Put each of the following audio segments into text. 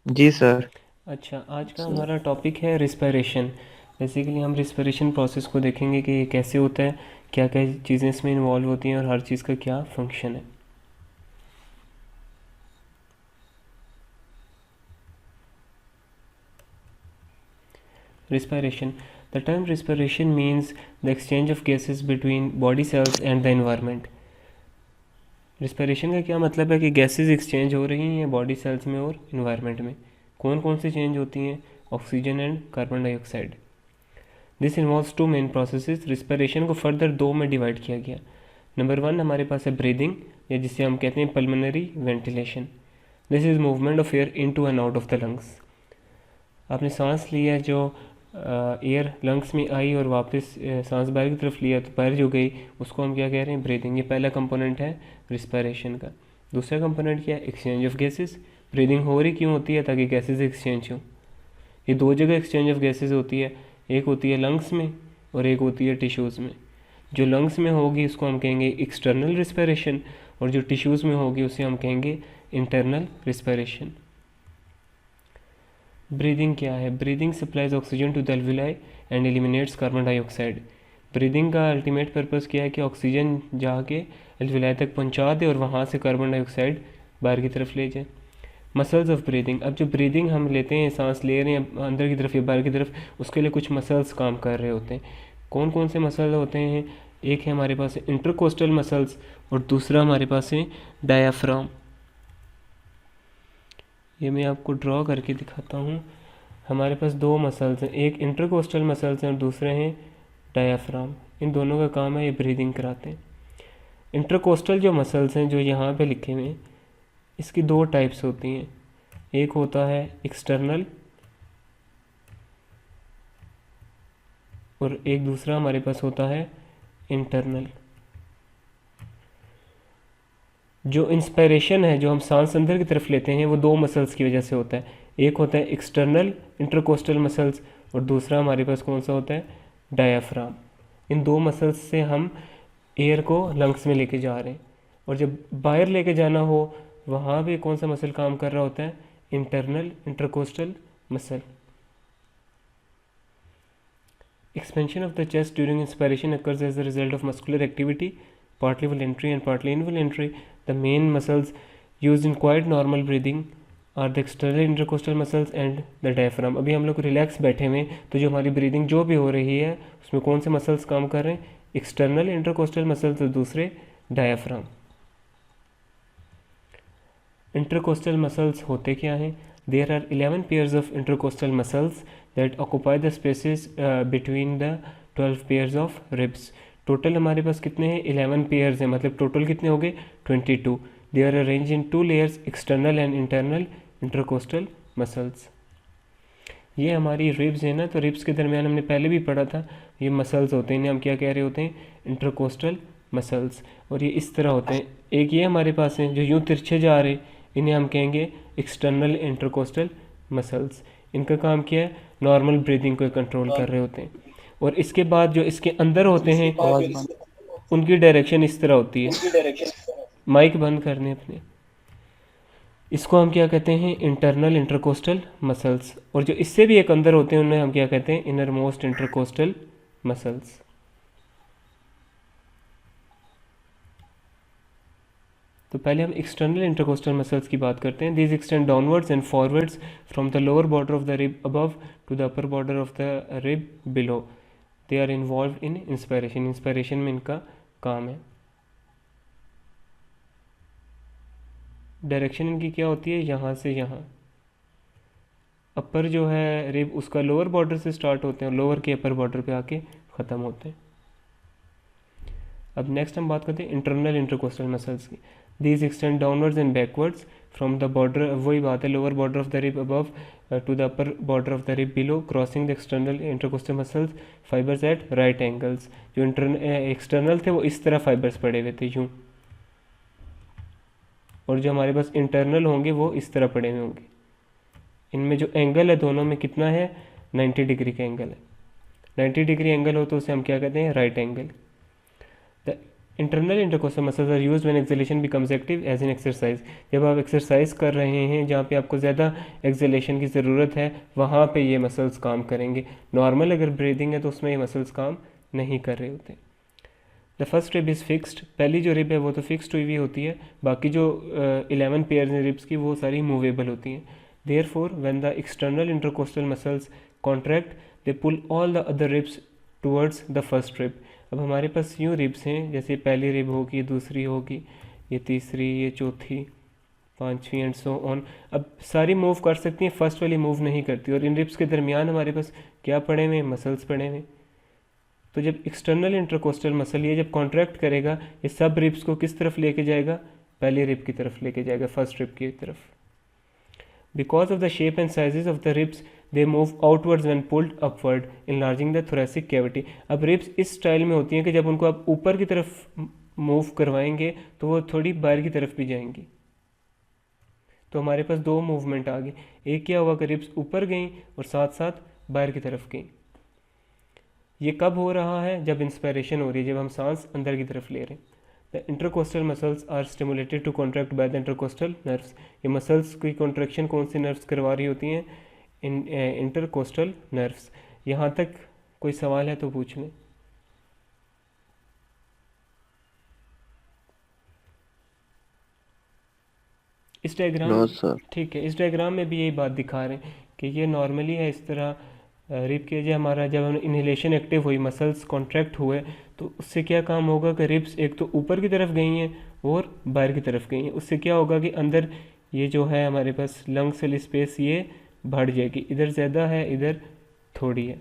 जी sir. अच्छा, आज का हमारा टॉपिक है रिस्पायरेशन। बेसिकली हम रिस्पायरेशन प्रोसेस को देखेंगे कि ये कैसे होता है, क्या क्या चीज़ें इसमें इन्वॉल्व होती हैं और हर चीज़ का क्या फंक्शन है। Respiration. The term respiration means the exchange of gases between body cells and the environment. Respiration का क्या मतलब है कि गैसेस एक्सचेंज हो रही हैं बॉडी सेल्स में और इन्वायरमेंट में। कौन कौन सी चेंज होती हैं? Oxygen and carbon dioxide. This involves two main processes. Respiration को फर्दर दो में डिवाइड किया गया। नंबर वन हमारे पास है ब्रीदिंग, या जिसे हम कहते हैं pulmonary ventilation. This is movement of air into and out of the lungs. आपने सांस लिया, जो एयर लंग्स में आई और वापस सांस बाहर की तरफ लिया तो बाहर जो गई, उसको हम क्या कह रहे हैं? ब्रीदिंग। ये पहला कंपोनेंट है रिस्पायरेशन का। दूसरा कंपोनेंट क्या है? Exchange of gases. ब्रीदिंग हो रही क्यों होती है? ताकि गैसेस एक्सचेंज हो। ये दो जगह एक्सचेंज ऑफ गैसेस होती है, एक होती है लंग्स में और एक होती है टिश्यूज़ में। जो लंग्स में होगी उसको हम कहेंगे एक्सटर्नल रिस्पायरेशन, और जो टिश्यूज़ में होगी उसे हम कहेंगे इंटरनल रिस्पायरेशन। ब्रीदिंग क्या है? Breathing supplies oxygen to the alveoli and eliminates carbon dioxide. Breathing का अल्टीमेट पर्पस क्या है? कि ऑक्सीजन जाके एल्विलाई तक पहुंचा दे और वहाँ से कार्बन डाइऑक्साइड बाहर की तरफ ले जाए। Muscles of breathing. अब जो ब्रीदिंग हम लेते हैं, सांस ले रहे हैं अंदर की तरफ या बाहर की तरफ, उसके लिए कुछ मसल्स काम कर रहे होते हैं। कौन कौन से मसल होते हैं? एक है हमारे पास इंटरकोस्टल मसल्स और दूसरा हमारे पास है डायाफ्राम। ये मैं आपको ड्रॉ करके दिखाता हूँ। हमारे पास दो मसल्स हैं, एक इंटरकोस्टल मसल्स हैं और दूसरे हैं डायाफ्राम। इन दोनों का काम है ये ब्रीदिंग कराते हैं। इंटरकोस्टल जो मसल्स हैं जो यहाँ पे लिखे हुए हैं, इसकी दो टाइप्स होती हैं। एक होता है एक्सटर्नल और एक दूसरा हमारे पास होता है इंटरनल। जो इंस्पायरेशन है, जो हम सांस अंदर की तरफ लेते हैं, वो दो मसल्स की वजह से होता है। एक होता है एक्सटर्नल इंटरकोस्टल मसल्स और दूसरा हमारे पास कौन सा होता है? डायाफ्राम। इन दो मसल्स से हम एयर को लंग्स में लेके जा रहे हैं, और जब बाहर लेके जाना हो वहाँ भी कौन सा मसल काम कर रहा होता है? Internal intercostal muscle. Expansion of the chest during inspiration occurs as a result of muscular activity, partly voluntary and partly involuntary. The main muscles used in quiet normal breathing are the external intercostal muscles and the diaphragm. अभी हम लोग relax बैठे हुए हैं, तो जो हमारी breathing जो भी हो रही है उसमें कौन से मसल्स काम कर रहे हैं? एक्सटर्नल इंटरकोस्टल मसल्स और दूसरे डायाफ्राम। इंटरकोस्टल मसल्स होते क्या हैं? There are 11 pairs of intercostal muscles that occupy the spaces between the 12 pairs of ribs. Total हमारे पास कितने हैं? 11 पेयर्स हैं, मतलब टोटल कितने हो गए? 22। They are arrange in two layers, external and internal intercostal muscles. ये हमारी रिब्स है ना, तो रिब्स के दरमियान हमने पहले भी पढ़ा था, ये मसल्स होते हैं, इन्हें हम क्या कह रहे होते हैं? Intercostal muscles. और ये इस तरह होते हैं, एक ये हमारे पास है जो यूँ तिरछे जा रहे, इन्हें हम कहेंगे एक्सटर्नल इंटरकोस्टल मसल्स। इनका काम क्या है? नॉर्मल ब्रीदिंग को कंट्रोल कर रहे होते हैं। और इसके बाद जो इसके अंदर होते हैं, आवाज बंद। उनकी डायरेक्शन इस तरह होती है। माइक बंद करने अपने। इसको हम क्या कहते हैं? Internal intercostal muscles. और जो इससे भी एक अंदर होते हैं उन्हें हम क्या कहते हैं? Inner most intercostal muscles. तो पहले हम एक्सटर्नल इंटरकोस्टल मसल्स की बात करते हैं। These extend downwards and forwards from the lower border of the rib above to the upper border of the rib below. They are involve in inspiration. Inspiration में इनका काम है। डायरेक्शन इनकी क्या होती है? यहाँ से यहाँ। अपर जो है रिब, उसका लोअर बॉर्डर से स्टार्ट होते हैं और लोअर के अपर बॉर्डर पे आके ख़त्म होते हैं। अब नेक्स्ट हम बात करते हैं इंटरनल इंटरकोस्टल मसल्स की। These extend downwards and backwards from the border, वही बात है, lower border of the rib above to the upper border of the rib below, crossing the external intercostal muscles fibres at right angles. जो external थे वो इस तरह fibres पड़े हुए थे यूँ, और जो हमारे पास इंटरनल होंगे वो इस तरह पड़े हुए होंगे। इनमें जो एंगल है दोनों में कितना है? 90 डिग्री का एंगल है। 90 डिग्री एंगल हो तो उसे हम क्या कहते हैं? Right angle. The internal intercostal muscles are used when exhalation becomes active as in exercise. जब आप एक्सरसाइज कर रहे हैं जहाँ पे आपको ज़्यादा एक्सेलेशन की ज़रूरत है, वहाँ पे ये मसल्स काम करेंगे। नॉर्मल अगर ब्रीदिंग है तो उसमें ये मसल्स काम नहीं कर रहे होते। The first rib is fixed, पहली जो रिब है वो तो फिक्स्ड हुई हुई होती है, बाकी जो 11 पेयर्स हैं रिब्स की वो सारी मूवेबल होती हैं। Therefore when the external intercostal muscles contract they pull all the other ribs towards the first rib. अब हमारे पास यूँ रिब्स हैं, जैसे पहली रिब होगी, दूसरी होगी, ये तीसरी, ये चौथी, पांचवी एंड सो ऑन। अब सारी मूव कर सकती हैं, फर्स्ट वाली मूव नहीं करती। और इन रिब्स के दरमियान हमारे पास क्या पड़े हुए, मसल्स पड़े हुए। तो जब एक्सटर्नल इंटरकोस्टल मसल ये जब कॉन्ट्रैक्ट करेगा, ये सब रिब्स को किस तरफ लेके जाएगा, पहली रिब की तरफ लेके जाएगा, फर्स्ट रिब की तरफ। Because of the shape and sizes of the ribs they move outwards when pulled upward enlarging the thoracic cavity. अब रिब्स इस स्टाइल में होती हैं कि जब उनको आप ऊपर की तरफ मूव करवाएंगे तो वो थोड़ी बाहर की तरफ भी जाएंगी। तो हमारे पास दो मूवमेंट आ गई, एक क्या हुआ कि रिब्स ऊपर गई और साथ साथ बाहर की तरफ गई। ये कब हो रहा है, जब इंस्पायरेशन हो रही है, जब हम सांस अंदर की तरफ ले रहे हैं। The intercostal muscles are stimulated to contract by the intercostal nerves. ये मसल्स की कॉन्ट्रैक्शन कौन सी नर्व्स करवा रही होती हैं, इंटरकोस्टल नर्व्स। यहाँ तक कोई सवाल है तो पूछ लें। इस डायग्राम, ठीक है, इस डायग्राम में भी यही बात दिखा रहे हैं कि ये नॉर्मली है इस तरह। रिब के जो हमारा जब हम इनहेलेशन एक्टिव हुई, मसल्स कॉन्ट्रैक्ट हुए, तो उससे क्या काम होगा कि रिब्स एक तो ऊपर की तरफ गई हैं और बाहर की तरफ गई हैं। उससे क्या होगा कि अंदर ये जो है हमारे पास लंग्स वाली स्पेस ये बढ़ जाएगी, इधर ज़्यादा है, इधर थोड़ी है।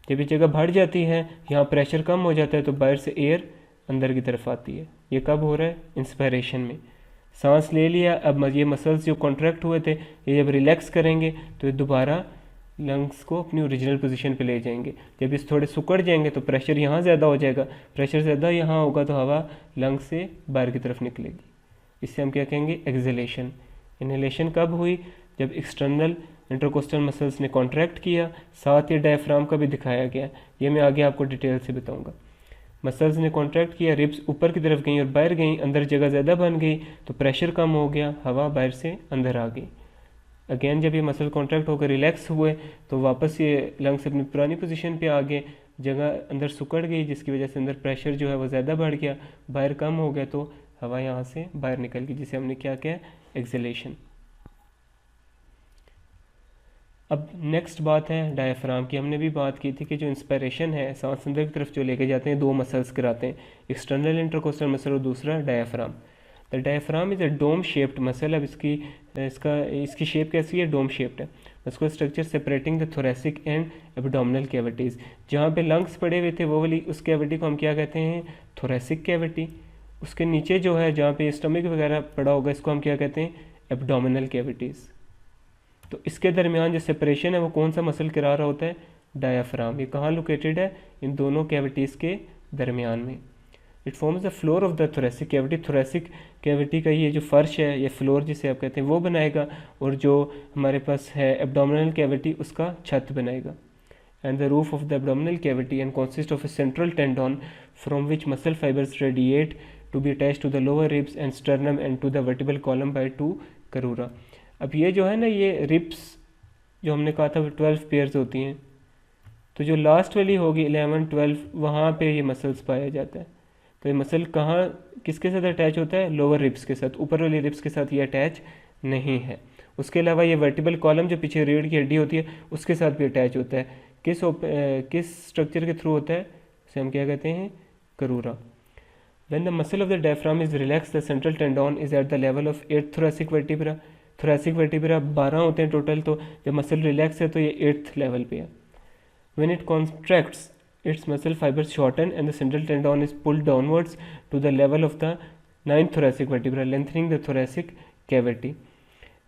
जब ये जगह बढ़ जाती है, यहाँ प्रेशर कम हो जाता है, तो बाहर से एयर अंदर की तरफ आती है। ये कब हो रहा है, इंस्पायरेशन में। सांस ले लिया, अब ये मसल्स जो कॉन्ट्रैक्ट हुए थे ये जब रिलैक्स करेंगे तो ये दोबारा लंग्स को अपनी ओरिजिनल पोजीशन पे ले जाएंगे। जब इस थोड़े सुकड़ जाएंगे तो प्रेशर यहाँ ज़्यादा हो जाएगा, प्रेशर ज़्यादा यहाँ होगा तो हवा लंग्स से बाहर की तरफ निकलेगी। इससे हम क्या कहेंगे, एक्सहेलेशन। इनहेलेशन कब हुई, जब एक्सटर्नल इंटरकोस्टल मसल्स ने कॉन्ट्रैक्ट किया, साथ ही डायफ्राम का भी दिखाया गया। ये मैं आगे आपको डिटेल से बताऊँगा। मसल्स ने कॉन्ट्रैक्ट किया, रिब्स ऊपर की तरफ गई और बाहर गई, अंदर जगह ज़्यादा बन गई तो प्रेशर कम हो गया, हवा बाहर से अंदर आ गई। अगेन जब ये मसल कॉन्ट्रैक्ट होकर रिलैक्स हुए तो वापस ये लंग्स अपनी पुरानी पोजीशन पे आ गए, जगह अंदर सुकड़ गई जिसकी वजह से अंदर प्रेशर जो है वो ज़्यादा बढ़ गया, बाहर कम हो गया तो हवा यहाँ से बाहर निकल गई, जिसे हमने क्या किया, एक्सहेलेशन। अब नेक्स्ट बात है डायफ्राम की। हमने भी बात की थी कि जो इंस्पायरेशन है सांस अंदर की तरफ जो लेके जाते हैं, दो मसल्स कराते हैं, एक्सटर्नल इंटरकोस्टल मसल और दूसरा diaphragm. The diaphragm is a dome shaped muscle. अब इसकी शेप कैसी है, डोम शेप्ड है। उसको structure separating the thoracic and abdominal cavities. जहाँ पे लंग्स पड़े हुए थे वो वाली उस कैविटी को हम क्या कहते हैं, थोरेसिक कैविटी। उसके नीचे जो है जहाँ पे स्टमक वगैरह पड़ा होगा इसको हम क्या कहते हैं, एब्डोमिनल कैविटीज़। तो इसके दरमियान जो सेपरेशन है वो कौन सा मसल करा रहा होता है, डायाफ्राम। ये कहाँ लोकेटेड है, इन दोनों कैविटीज़ के दरमियान में। It forms the floor of the thoracic cavity. Thoracic cavity का ये जो फर्श है, ये फ्लोर जिसे आप कहते हैं, वो बनाएगा, और जो हमारे पास है एब्डोमिनल कैविटी उसका छत बनाएगा। And the roof of the abdominal cavity and consist of a central tendon from which muscle fibers radiate to be attached to the lower ribs and sternum and to the vertebral column by two crura। अब ये जो है ना, ये ribs जो हमने कहा था 12 पेयर्स होती हैं, तो जो लास्ट वाली होगी 11, 12, वहाँ पे ये मसल्स पाया जाता है। तो ये मसल कहाँ किसके साथ अटैच होता है, लोअर रिब्स के साथ। ऊपर वाली रिब्स के साथ ये अटैच नहीं है। उसके अलावा ये वर्टिबल कॉलम जो पीछे रीढ़ की हड्डी होती है उसके साथ भी अटैच होता है। किस स्ट्रक्चर के थ्रू होता है, उसे हम क्या कहते हैं, करूरा। When the muscle of the diaphragm is relaxed, the central tendon is at the level of 8th thoracic vertebra। thoracic vertebra 12 होते हैं टोटल, तो जब मसल रिलैक्स है तो ये 8th लेवल पे है। When it contracts, its muscle fibers shorten and the central tendon is pulled downwards to the level of the 9th thoracic vertebra, lengthening the thoracic cavity.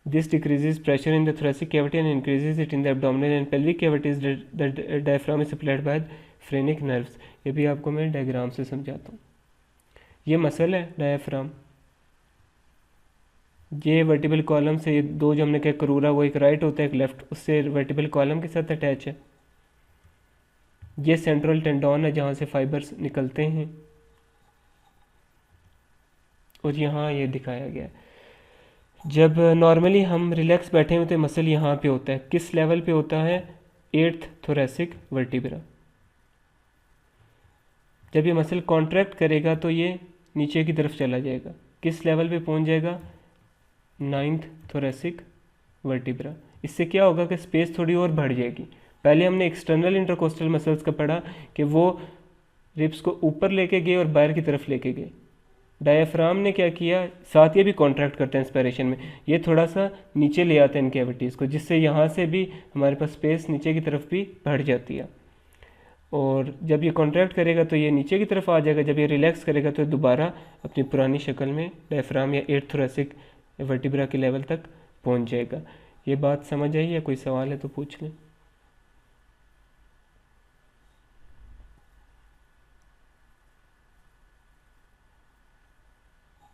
This decreases pressure in the thoracic cavity and increases it in the abdominal and pelvic cavities. The diaphragm is supplied by phrenic nerves। ये भी आपको मैं diagram से समझाता हूँ। ये muscle है diaphragm, ये वर्टिबल कॉलम से दो जो हमने कहा करूरा, वो एक राइट होता है एक लेफ्ट, उससे वर्टिबल कॉलम के साथ अटैच है। ये सेंट्रल टेंडोन है जहाँ से फाइबर्स निकलते हैं, और यहाँ ये दिखाया गया है। जब नॉर्मली हम रिलैक्स बैठे होते हैं मसल यहाँ पे होता है, किस लेवल पे होता है? 8th thoracic vertebra. जब ये मसल कॉन्ट्रैक्ट करेगा तो ये नीचे की तरफ चला जाएगा, किस लेवल पे पहुँच जाएगा? 9th thoracic vertebra. इससे क्या होगा कि स्पेस थोड़ी और बढ़ जाएगी। पहले हमने एक्सटर्नल इंटरकोस्टल मसल्स का पढ़ा कि वो रिब्स को ऊपर लेके गए और बाहर की तरफ लेके गए। डायफ्राम ने क्या किया, साथ ये भी कॉन्ट्रैक्ट करते हैं इंस्पिरेशन में, ये थोड़ा सा नीचे ले आते हैं इन कैविटीज़ को, जिससे यहाँ से भी हमारे पास स्पेस नीचे की तरफ भी बढ़ जाती है। और जब ये कॉन्ट्रैक्ट करेगा तो ये नीचे की तरफ आ जाएगा, जब ये रिलैक्स करेगा तो दोबारा अपनी पुरानी शक्ल में डायफ्राम या 8th थोरेसिक वर्टिब्रा के लेवल तक पहुँच जाएगा। ये बात समझ आई? या कोई सवाल है तो पूछ लें।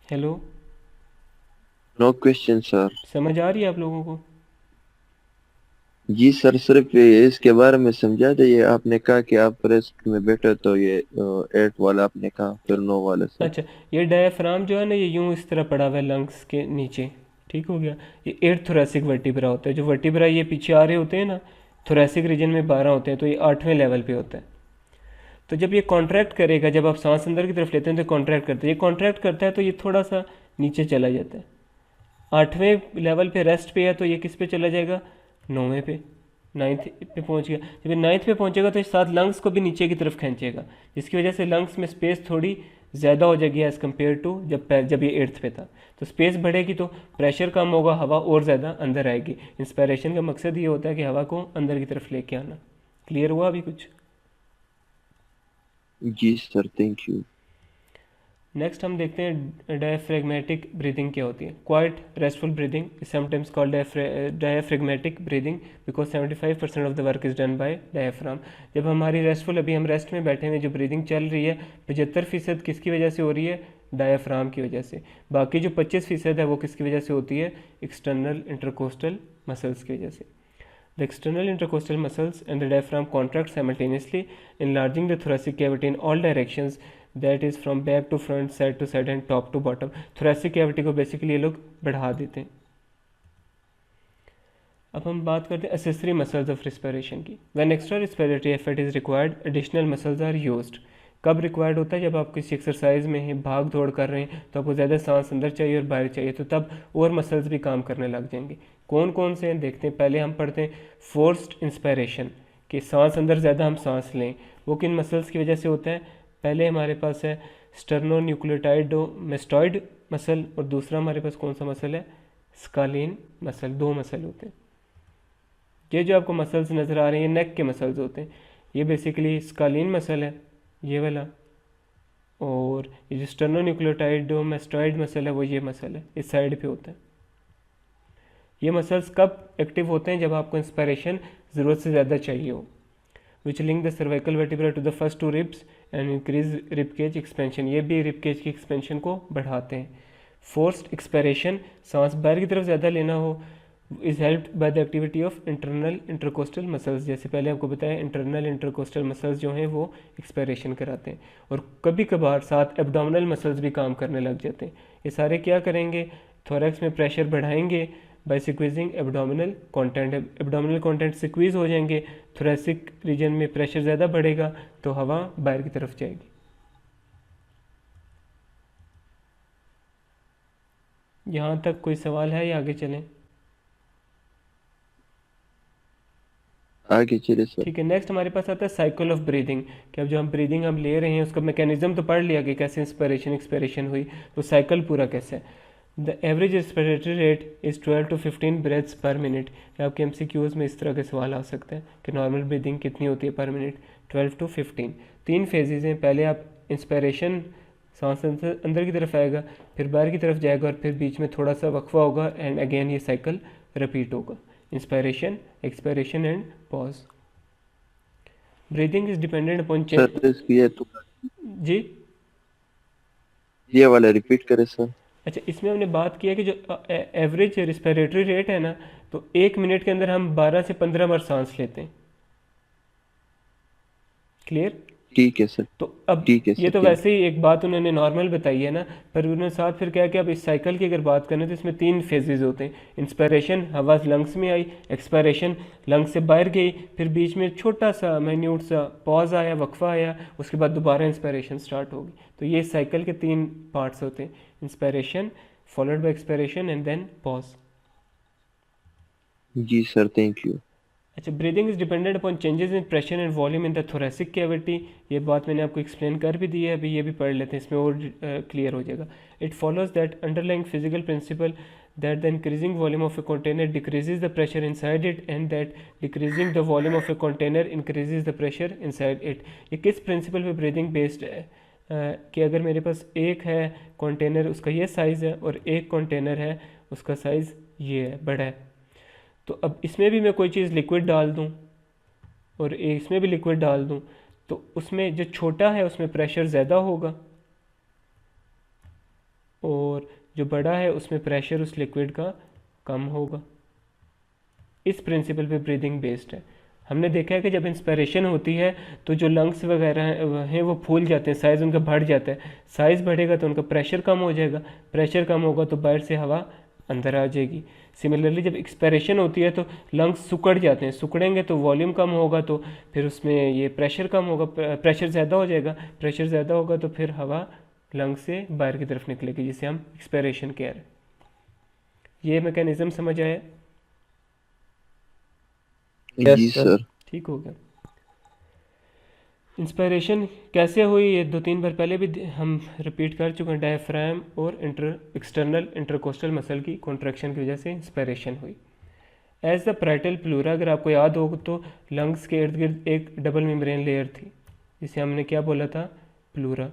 Hello, no question sir. समझ आ रही है आप लोगों को? जी सर, सिर्फ ये इसके बारे में समझा दे। ये आपने कहा कि आप रेस्ट में बैठे तो ये 8 वाला आपने कहा, फिर 9 वाला सर। अच्छा, ये डायफ्राम जो है ना, ये यूं इस तरह पड़ा हुआ है लंग्स के नीचे, ठीक हो गया। ये 8th थोरेसिक वर्टिब्रा होता है। जो वर्टिब्रा ये पीछे आ रहे होते हैं ना, थोरेसिक रीजन में 12 होते हैं, तो ये 8वें लेवल पे होता है। तो जब ये कॉन्ट्रैक्ट करेगा, जब आप सांस अंदर की तरफ लेते हैं तो कॉन्ट्रैक्ट करता है, ये कॉन्ट्रैक्ट करता है तो ये थोड़ा सा नीचे चला जाता है। 8वें लेवल पे रेस्ट पे है तो ये किस पे चला जाएगा? 9वें पे, 9th पे पहुंच गया। जब ये 9th पे पहुंचेगा तो इस साथ लंग्स को भी नीचे की तरफ खींचेगा, जिसकी वजह से लंग्स में स्पेस थोड़ी ज़्यादा हो जाएगी एज़ कम्पेयर टू जब ये 8th पे था। तो स्पेस बढ़ेगी तो प्रेशर कम होगा, हवा और ज़्यादा अंदर आएगी। इंस्पायरेशन का मकसद ये होता है कि हवा को अंदर की तरफ लेके आना। क्लियर हुआ अभी कुछ? जी सर, थैंक यू। नेक्स्ट हम देखते हैं डायफ्रेगमेटिक ब्रीदिंग क्या होती है। Quite restful breathing is sometimes called diaphragmatic breathing because 75% of the work is done by diaphragm. जब हमारी रेस्टफुल, अभी हम रेस्ट में बैठे हुए, जो ब्रीदिंग चल रही है 75% किसकी वजह से हो रही है? डायफ्राम की वजह से। बाकी जो 25% है वो किसकी वजह से होती है? एक्सटर्नल इंटरकोस्टल मसल्स की वजह से। The external intercostal muscles and the diaphragm contract simultaneously, enlarging the thoracic cavity in all directions, that is from back to front, side to side and top to bottom. thoracic cavity को basically ये लोग बढ़ा देते हैं। अब हम बात करते हैं accessory muscles of respiration की। When extra respiratory effort is required, additional muscles are used. कब रिक्वायर्ड होता है? जब आप किसी एक्सरसाइज में हैं, भाग दौड़ कर रहे हैं, तो आपको ज़्यादा सांस अंदर चाहिए और बाहर चाहिए, तो तब और मसल्स भी काम करने लग जाएंगे। कौन कौन से हैं देखते हैं। पहले हम पढ़ते हैं फोर्स्ड इंस्पायरेशन, कि सांस अंदर ज़्यादा हम सांस लें, वो किन मसल्स की वजह से होता है? पहले हमारे पास है स्टर्नोन्यूक्लियोटाइडोमेस्टॉइड मसल, और दूसरा हमारे पास कौन सा मसल है? स्कालीन मसल। दो मसल होते हैं। ये जो आपको मसल्स नज़र आ रहे हैं, ये नेक के मसल्स होते हैं। ये बेसिकली स्कालीन मसल है, ये वाला, और ये जो स्टर्नोन्यूक्लियोटाइडोमेस्टॉइड मसल है वो ये मसल है, इस साइड पे होता है। ये मसल्स कब एक्टिव होते हैं? जब आपको इंस्पायरेशन ज़रूरत से ज़्यादा चाहिए हो। Which link the cervical vertebra to the first two ribs and increase rib cage expansion. ये भी रिब केज की एक्सपेंशन को बढ़ाते हैं। फोर्स्ड एक्सपायरेशन, सांस बाहर की तरफ ज़्यादा लेना हो, is helped by the activity of internal intercostal muscles. जैसे पहले आपको बताया, इंटरनल इंटरकोस्टल मसल्स जो हैं वो एक्सपायरेशन कराते हैं, और कभी कभार साथ एब्डोमिनल मसल्स भी काम करने लग जाते हैं। ये सारे क्या करेंगे? थोरैक्स में प्रेशर बढ़ाएंगे by squeezing abdominal content. Abdominal content squeeze हो जाएंगे, थोरैसिक रीजन में प्रेशर ज़्यादा बढ़ेगा तो हवा बाहर की तरफ जाएगी। यहाँ तक कोई सवाल है या आगे चलें? आगे चले सर। ठीक है, नेक्स्ट हमारे पास आता है साइकिल ऑफ ब्रीदिंग, कि अब जो हम ब्रीदिंग हम ले रहे हैं उसका मैकेनिज्म तो पढ़ लिया कि कैसे इंस्पिरेशन एक्सपिरेशन हुई, तो साइकिल पूरा कैसे है। The average respiratory rate is 12 to 15 breaths पर मिनट। आपके MCQs में इस तरह के सवाल आ सकते हैं कि नॉर्मल ब्रीदिंग कितनी होती है पर मिनट? 12 to 15। 3 फेजेज़ हैं। पहले आप इंस्पिरेशन, सांस अंदर की तरफ आएगा, फिर बाहर की तरफ जाएगा, और फिर बीच में थोड़ा सा वक्फा होगा, एंड अगेन ये साइकिल रिपीट होगा। Inspiration, expiration and pause. Breathing is dependent upon change. Sir इसकी जी, ये वाला रिपीट करें सर। अच्छा, इसमें हमने बात किया कि जो एवरेज रिस्पिरेटरी रेट है ना, तो 1 मिनट के अंदर हम 12 से 15 बार सांस लेते हैं। क्लियर? ठीक है सर। तो अब ठीक है ये सर। तो क्लियर। वैसे ही एक बात उन्होंने नॉर्मल बताई है ना, पर उन्होंने साथ फिर क्या है कि अब इस साइकिल की अगर बात करें तो इसमें 3 फेजेस होते हैं। इंस्पायरेशन, हवा लंग्स में आई, एक्सपायरेशन लंग्स से बाहर गई, फिर बीच में छोटा सा माइन्यूट सा पॉज आया, वक्फा आया, उसके बाद दोबारा इंस्पायरेशन स्टार्ट होगी। तो ये साइकिल के 3 पार्ट्स होते हैं, inspiration followed by expiration and then pause. जी सर, थैंक यू। अच्छा, breathing is dependent upon changes in pressure and volume in the thoracic cavity. ये बात मैंने आपको एक्सप्लेन कर भी दी है, अभी ये भी पढ़ लेते हैं, इसमें और क्लियर हो जाएगा। It follows that underlying physical principle that the increasing volume of a container decreases the pressure inside it and that decreasing the volume of a container increases the pressure inside it। ये किस principal पे breathing based है? कि अगर मेरे पास एक है container, उसका ये साइज़ है, और एक कंटेनर है उसका साइज़ ये है, बड़ा है, तो अब इसमें भी मैं कोई चीज़ लिक्विड डाल दूँ और इसमें भी लिक्विड डाल दूँ, तो उसमें जो छोटा है उसमें प्रेशर ज़्यादा होगा और जो बड़ा है उसमें प्रेशर उस लिक्विड का कम होगा। इस प्रिंसिपल पे ब्रीदिंग बेस्ड है। हमने देखा है कि जब इंस्पायरेशन होती है तो जो लंग्स वगैरह हैं वो फूल जाते हैं, साइज़ उनका बढ़ जाता है। साइज़ बढ़ेगा तो उनका प्रेशर कम हो जाएगा, प्रेशर कम होगा तो बाहर से हवा अंदर आ जाएगी। सिमिलरली जब एक्सपायरेशन होती है तो लंग्स सिकुड़ जाते हैं, सिकुड़ेंगे तो वॉल्यूम कम होगा, तो फिर उसमें ये प्रेशर कम होगा, प्रेशर ज़्यादा हो जाएगा, प्रेशर ज़्यादा होगा तो फिर हवा लंग से बाहर की तरफ निकलेगी, जिसे हम एक्सपायरेशन कह रहे हैं। ये मैकेनिज्म समझ आया? जी सर। ठीक हो गया। इंस्पायरेशन कैसे हुई ये 2-3 बार पहले भी हम रिपीट कर चुके हैं। डायफ्राम और एक्सटर्नल इंटरकोस्टल मसल की कॉन्ट्रैक्शन की वजह से इंस्पायरेशन हुई। एज द पैराइटल प्लूरा, अगर आपको याद हो तो लंग्स के इर्द गिर्द एक डबल मेम्ब्रेन लेयर थी जिसे हमने क्या बोला था, प्लूरा।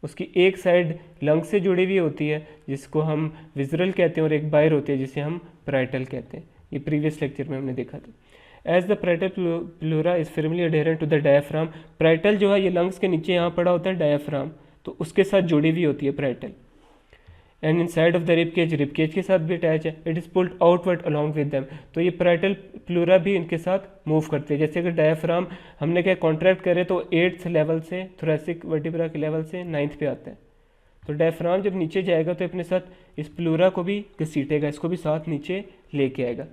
उसकी एक साइड लंग से जुड़ी हुई होती है जिसको हम विजरल कहते हैं और एक बाहर होती है जिसे हम पैराइटल कहते हैं। ये प्रीवियस लेक्चर में हमने देखा था। As the parietal pleura is firmly adherent to the diaphragm. Parietal जो है ये लंग्स के नीचे यहाँ पड़ा होता है डायफ्राम, तो उसके साथ जुड़ी हुई होती है parietal. And inside of the rib cage के साथ भी अटैच है। It is pulled outward along with them. तो ये पैराइटल प्लूरा भी इनके साथ मूव करते हैं। जैसे अगर डायफ्राम हमने क्या कॉन्ट्रैक्ट करे तो 8th लेवल से, थोरेसिक वर्टिब्रा के लेवल से 9th पे आता है। तो डायफ्राम जब नीचे जाएगा तो अपने साथ इस प्लूरा को भी घसीटेगा, इसको भी साथ नीचे लेके आएगा।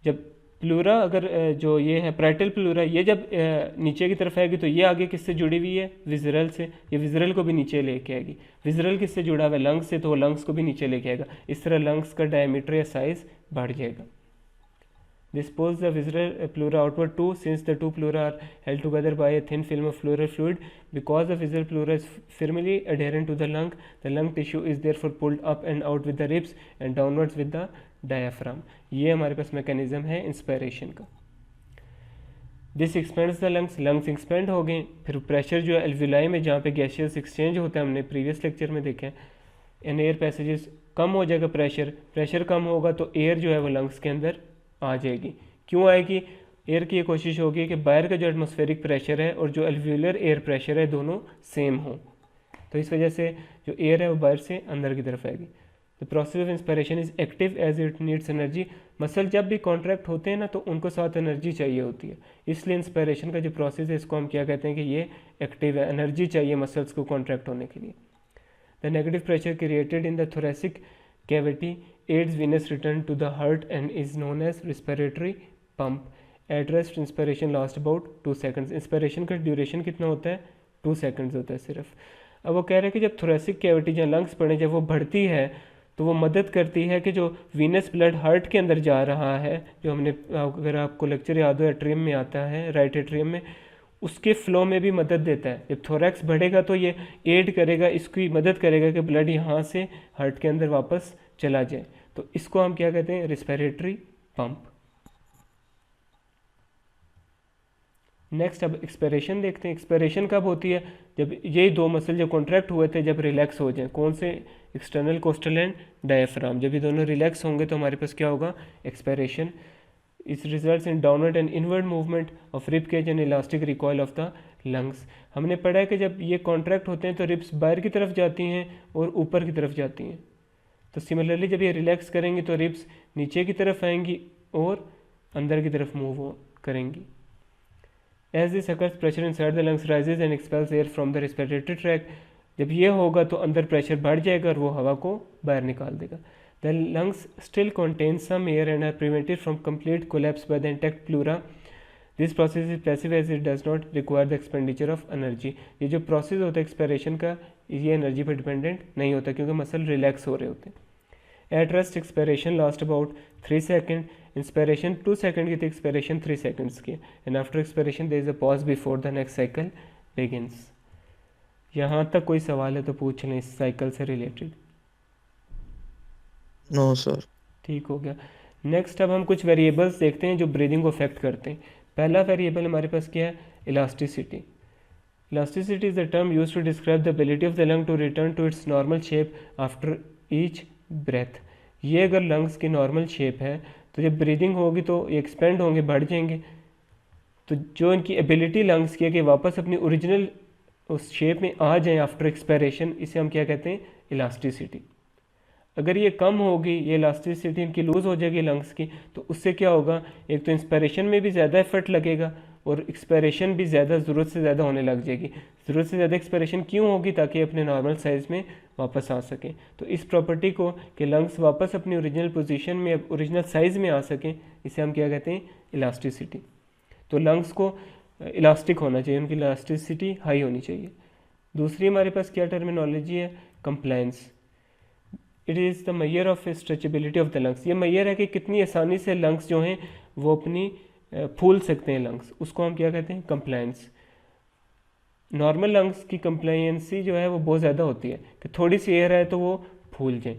जब प्लूरा अगर जो ये है पैराइटल प्लूरा, ये जब नीचे की तरफ आएगी तो ये आगे किससे जुड़ी हुई है, विजरल से। ये विजरल को भी नीचे लेके आएगी। विजरल किससे जुड़ा हुआ है, लंग्स से, तो वो लंग्स को भी नीचे लेके आएगा। इस तरह लंग्स का डायमीटर या साइज बढ़ जाएगा। This pulls the visceral pleura outward too, since the two pleura are held together by a thin film of pleural fluid. Because the visceral pleura is firmly adherent to the lung tissue is therefore pulled up and out with the ribs and downwards with the diaphragm. ये हमारे पास mechanism है inspiration का। This expends the lungs expand हो गए। फिर pressure जो है alveoli में जहाँ पे गैसियस एक्सचेंज होता है, हमने प्रीवियस लेक्चर में देखा है, इन एयर पैसेजेस कम हो जाएगा, प्रेशर कम होगा तो एयर जो है वो लंग्स के अंदर आ जाएगी। क्यों आएगी? एयर की ये कोशिश होगी कि बाहर का जो एटमॉस्फेरिक प्रेशर है और जो एल्वियोलर एयर प्रेशर है दोनों सेम हो, तो इस वजह से जो एयर है वो बाहर से अंदर की तरफ आएगी। The process of inspiration is active as it needs energy. Muscle जब भी कॉन्ट्रैक्ट होते हैं ना तो उनको साथ एनर्जी चाहिए होती है, इसलिए इंस्पायरेशन का जो प्रोसेस है इसको हम क्या कहते हैं कि ये एक्टिव है, एनर्जी चाहिए मसल्स को कॉन्ट्रैक्ट होने के लिए। The negative pressure created in the thoracic cavity aids venous return to the heart and is known as respiratory pump. At rest inspiration lasts about 2 seconds. Inspiration का duration कितना होता है? 2 seconds होता है सिर्फ। अब वो कह रहे हैं कि जब थोरेसिक कैविटी जहाँ लंग्स पड़े जब वो बढ़ती है तो वो मदद करती है कि जो वीनस ब्लड हार्ट के अंदर जा रहा है, जो हमने अगर आपको लेक्चर याद हो एट्रियम में आता है, राइट एट्रियम में, उसके फ्लो में भी मदद देता है। जब थोरैक्स बढ़ेगा तो ये एड करेगा, इसकी मदद करेगा कि ब्लड यहाँ से हार्ट के अंदर वापस चला जाए। तो इसको हम क्या कहते हैं? Respiratory pump. नेक्स्ट अब एक्सपायरेशन देखते हैं। एक्सपायरेशन कब होती है? जब यही दो मसल जो कॉन्ट्रैक्ट हुए थे जब रिलैक्स हो जाए। कौन से? External coastal and diaphragm. जब ये दोनों रिलैक्स होंगे तो हमारे पास क्या होगा? एक्सपायरेशन। इस results in downward and inward movement of rib cage and elastic recoil of the lungs. हमने पढ़ा है कि जब ये कॉन्ट्रैक्ट होते हैं तो रिब्स बाहर की तरफ जाती हैं और ऊपर की तरफ जाती हैं। तो सिमिलरली जब ये रिलैक्स करेंगी तो रिब्स नीचे की तरफ आएंगी और अंदर की तरफ मूव करेंगी। As this occurs, pressure inside the lungs rises and expels air from the respiratory tract. जब ये होगा तो अंदर प्रेशर बढ़ जाएगा और वो हवा को बाहर निकाल देगा. The lungs still contain some air and are prevented from complete collapse by the intact pleura. This process is passive as it does not require the expenditure of energy. ये जो प्रोसेस होता है एक्सपेरेशन का, ये एनर्जी पर dependent नहीं होता क्योंकि मसल रिलैक्स हो रहे होते हैं. At rest expiration lasts about 3 seconds. Inspiration 2 seconds की थी, expiration 3 seconds की. And after expiration there is a pause before the next cycle begins. यहाँ तक कोई सवाल है तो पूछ लें इस साइकिल से रिलेटेड. No sir. ठीक हो गया. नेक्स्ट अब हम कुछ वेरिएबल्स देखते हैं जो ब्रीदिंग को अफेक्ट करते हैं. पहला वेरिएबल हमारे पास क्या है? Elasticity. Elasticity is the term use to describe the ability of the lung to return to its normal shape after each breath. ये अगर लंग्स की नॉर्मल शेप है तो जब ब्रीदिंग होगी तो ये एक्सपेंड होंगे, बढ़ जाएंगे. तो जो इनकी एबिलिटी लंग्स की है कि वापस अपनी ओरिजिनल उस शेप में आ जाएं आफ्टर एक्सपायरेशन, इसे हम क्या कहते हैं? इलास्टिसिटी. अगर ये कम होगी, ये इलास्टिसिटी इनकी लूज़ हो जाएगी लंग्स की, तो उससे क्या होगा? एक तो इंस्पायरेशन में भी ज़्यादा एफर्ट लगेगा और एक्सपायरेशन भी ज़्यादा ज़रूरत से ज़्यादा होने लग जाएगी. ज़रूरत से ज़्यादा एक्सपायरेशन क्यों होगी? ताकि अपने नॉर्मल साइज़ में वापस आ सकें. तो इस प्रॉपर्टी को कि लंग्स वापस अपनी ओरिजिनल पोजीशन में, ओरिजिनल साइज़ में आ सकें, इसे हम क्या कहते हैं? इलास्टिसिटी. तो लंग्स को इलास्टिक होना चाहिए, उनकी इलास्टिसिटी हाई होनी चाहिए. दूसरी हमारे पास क्या टर्मिनोलॉजी है? Compliance. It is the measure of stretchability of the lungs. ये मैयर है कि कितनी आसानी से लंग्स जो हैं वो अपनी फूल सकते हैं लंग्स, उसको हम क्या कहते हैं? कंप्लायंस. नॉर्मल लंग्स की कंप्लायंसी जो है वो बहुत ज़्यादा होती है कि थोड़ी सी एयर है तो वो फूल जाए.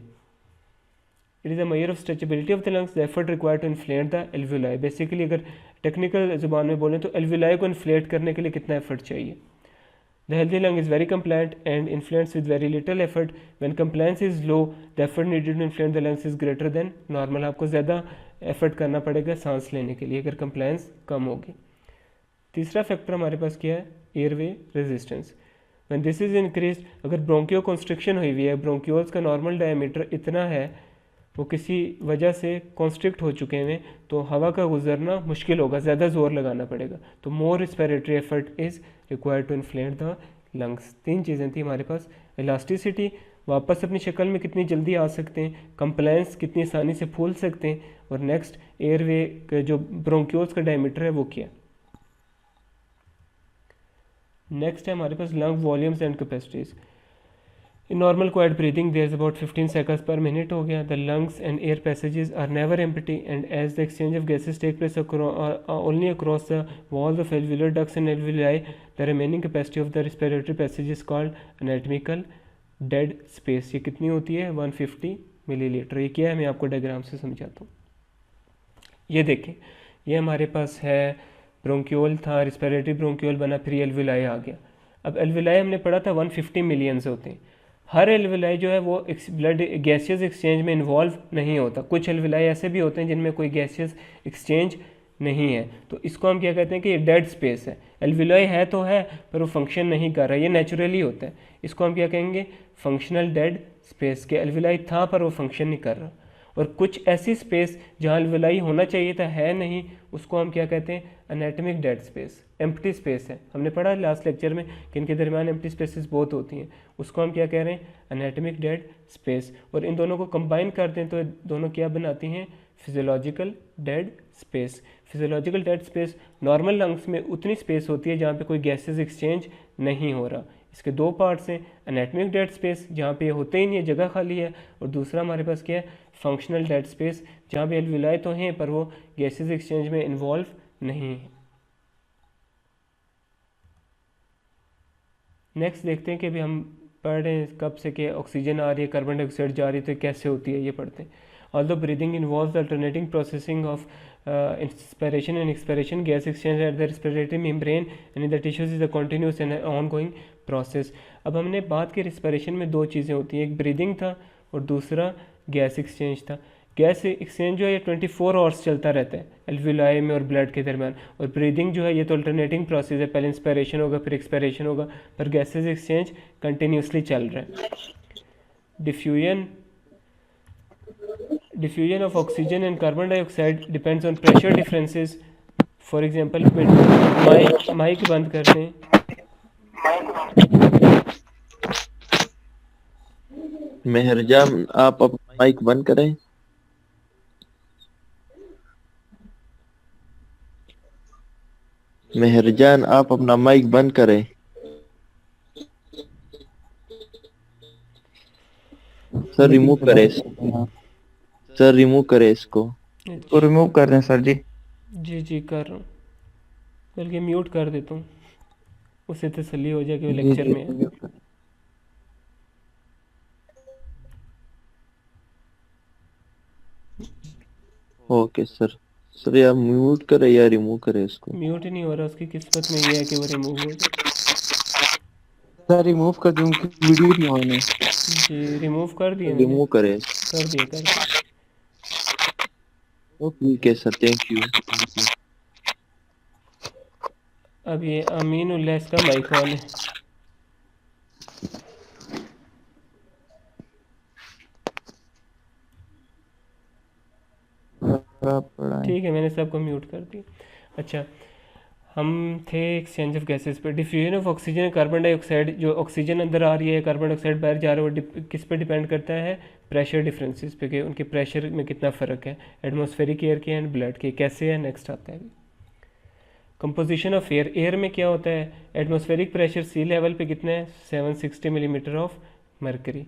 It is a measure of stretchability of the lungs. The effort required to inflate the alveoli. Basically अगर टेक्निकल ज़ुबान में बोलें तो एल्वुलाई को इन्फ्लेट करने के लिए कितना एफर्ट चाहिए? The healthy lung is very compliant and inflates with very little effort. When compliance is low, the effort needed to inflate the lungs is greater than normal. आपको ज़्यादा एफर्ट करना पड़ेगा सांस लेने के लिए अगर compliance कम होगी. तीसरा फैक्टर हमारे पास क्या है? Airway resistance. When this is increased, अगर ब्रोंकियो कॉन्स्ट्रिक्शन हुई हुई है, ब्रोंक्यूल्स का नॉर्मल डायमीटर इतना है, वो किसी वजह से कॉन्स्ट्रिक्ट हो चुके हैं, तो हवा का गुजरना मुश्किल होगा, ज़्यादा जोर लगाना पड़ेगा. तो more respiratory effort is required to inflate the lungs. 3 चीज़ें थी हमारे पास. इलास्टिसिटी, वापस अपनी शक्ल में कितनी जल्दी आ सकते हैं. कंप्लायंस, कितनी आसानी से फूल सकते हैं. और नेक्स्ट एयरवे का जो ब्रोंक्यूल्स का डायमीटर है वो क्या. नेक्स्ट है हमारे पास lung volumes and capacities. In normal quiet breathing, there is about 15 cycles per minute हो गया. The lungs and air passages are never empty, and as the exchange of gases take place only across the walls of alveolar ducts and alveoli, the remaining capacity of the respiratory passage is called anatomical dead space. ये कितनी होती है? 150 millilitre. ये क्या है? मैं आपको diagram से समझाता हूँ. ये देखें, ये हमारे पास है ब्रोंक्यूल था, रिस्पिरेटरी ब्रोंक्यूल बना, फिर एल्वेलाई आ गया. अब एल्वेलाई हमने पढ़ा था 150 मिलियंस होते हैं. हर एल्वेलाई जो है वो ब्लड गैसियस एक्सचेंज में इन्वॉल्व नहीं होता. कुछ एल्वेलाई ऐसे भी होते हैं जिनमें कोई गैसियस एक्सचेंज नहीं है, तो इसको हम क्या कहते हैं कि ये डेड स्पेस है. एल्वेलाई है तो है पर वो फंक्शन नहीं कर रहा, ये नेचुरली होता है. इसको हम क्या कहेंगे? Functional dead space. के एल्वेलाई था पर वो फंक्शन नहीं कर रहा. और कुछ ऐसी स्पेस जहाँ एल्वेलाई होना चाहिए था, है नहीं, उसको हम क्या कहते हैं? Anatomic dead space. Empty space है. हमने पढ़ा लास्ट लेक्चर में कि इनके दरमियान एम्प्टी स्पेसेस बहुत होती हैं. उसको हम क्या कह रहे हैं? Anatomic dead space. और इन दोनों को कंबाइन कर दें तो दोनों क्या बनाती हैं? Physiological dead space. Physiological dead space normal lungs में उतनी स्पेस होती है जहाँ पे कोई गैसेस एक्सचेंज नहीं हो रहा. इसके 2 पार्ट्स हैं. एनाटॉमिक डेड स्पेस जहाँ पे होते ही नहीं है, जगह खाली है. और दूसरा हमारे पास क्या है? फंक्शनल डेड स्पेस, जहाँ पे एल्वेलाई तो हैं पर वो गैसेस एक्सचेंज में इन्वॉल्व नहीं है. नेक्स्ट देखते हैं कि अभी हम पढ़ रहे हैं कब से कि ऑक्सीजन आ रही है, कार्बन डाइऑक्साइड जा रही है, तो कैसे होती है ये पढ़ते हैं. Although breathing involves alternating processing of inspiration and expiration, gas exchange at the respiratory membrane and in the tissues is a continuous and on going process. अब हमने बात की रिस्पिरेशन में 2 चीज़ें होती हैं, एक ब्रीदिंग था और दूसरा गैस एक्सचेंज था. गैस एक्सचेंज जो है ये 24 आवर्स चलता रहता है एल्वेलाई में और ब्लड के दरमियान. और ब्रीदिंग जो है ये तो अल्टरनेटिंग प्रोसेस है, पहले इंस्पिरेशन होगा फिर एक्सपिरेशन होगा, पर गैसेज एक्सचेंज कंटिन्यूसली चल रहा है. Diffusion of oxygen and carbon dioxide depends on pressure differences for example mic mic बंद कर दें। मेहरजान आप अपना माइक बंद करें। मेहरजान आप अपना माइक बंद करें। सर रिमूव करें इसको। सर रिमूव करें इसको। इसको रिमूव कर दें सर जी। जी जी कर रहा हूँ, बल्कि म्यूट कर देता हूँ, उससे तसल्ली हो जाए कि वो जी लेक्चर जी में है। रिमूव कर। Okay sir. सर या म्यूट करें या रिमूव करें इसको। म्यूट ही नहीं हो रहा, उसकी किस्मत में ये है कि वो रिमूव हो जाए। सर रिमूव कर दूं कि वीडियो नहीं होने। जी रिमूव कर दिया मैंने, रिमूव करें। कर दिया। ठीक है सर, थैंक यू। अब ये अमीन उल्लास का माइक ऑन है। आप पढ़ाएं। ठीक है, मैंने सबको म्यूट कर दिया। अच्छा, हम थे एक्सचेंज ऑफ गैसेस पे। Diffusion of oxygen carbon dioxide, जो ऑक्सीजन अंदर आ रही है, कार्बन डाइऑक्साइड बाहर जा रहा है, वो किस पे डिपेंड करता है? प्रेशर डिफरेंसेस पे, कि उनके प्रेशर में कितना फ़र्क है एटमॉस्फेरिक एयर के एंड ब्लड के। कैसे है, नेक्स्ट आता है। कंपोजिशन ऑफ एयर, एयर में क्या होता है? एटमॉस्फेरिक प्रेशर सी लेवल पे कितना है? 760 मिलीमीटर ऑफ मरकरी।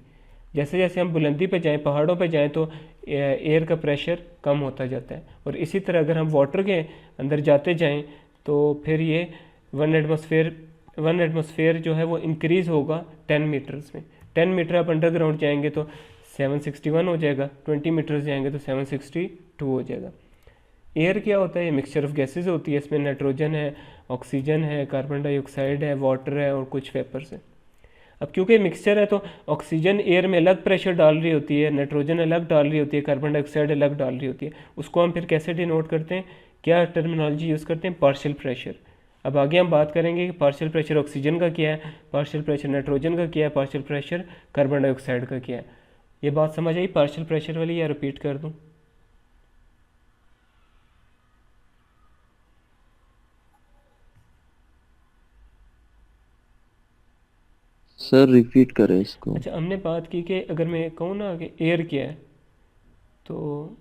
जैसे जैसे हम बुलंदी पे जाएं, पहाड़ों पे जाएं, तो एयर का प्रेशर कम होता जाता है। और इसी तरह अगर हम वाटर के अंदर जाते जाएं तो फिर ये वन एटमॉस्फेयर जो है वो इंक्रीज़ होगा 10 मीटर्स में। 10 मीटर आप अंडरग्राउंड जाएंगे तो 761 हो जाएगा, 20 मीटर्स जाएंगे तो 762 हो जाएगा। एयर क्या होता है? ये मिक्सचर ऑफ गैसेज होती है। इसमें नाइट्रोजन है, ऑक्सीजन है, कार्बन डाइऑक्साइड है, वाटर है और कुछ वेपर्स है। अब क्योंकि मिक्सचर है तो ऑक्सीजन एयर में अलग प्रेशर डाल रही होती है, नाइट्रोजन अलग डाल रही होती है, कार्बन डाइऑक्साइड अलग डाल रही होती है। उसको हम फिर कैसे डिनोट करते हैं? क्या टर्मिनोलॉजी यूज़ करते हैं? Partial pressure. अब आगे हम बात करेंगे कि पार्शियल प्रेशर ऑक्सीजन का क्या है, पार्शियल प्रेशर नाइट्रोजन का क्या है, पार्शियल प्रेशर कार्बन डाइऑक्साइड का क्या है। ये बात समझ आई पार्शियल प्रेशर वाली, या रिपीट कर दूँ? सर रिपीट करें इसको। अच्छा, हमने बात की कि अगर मैं कहूँ ना कि एयर क्या है, तो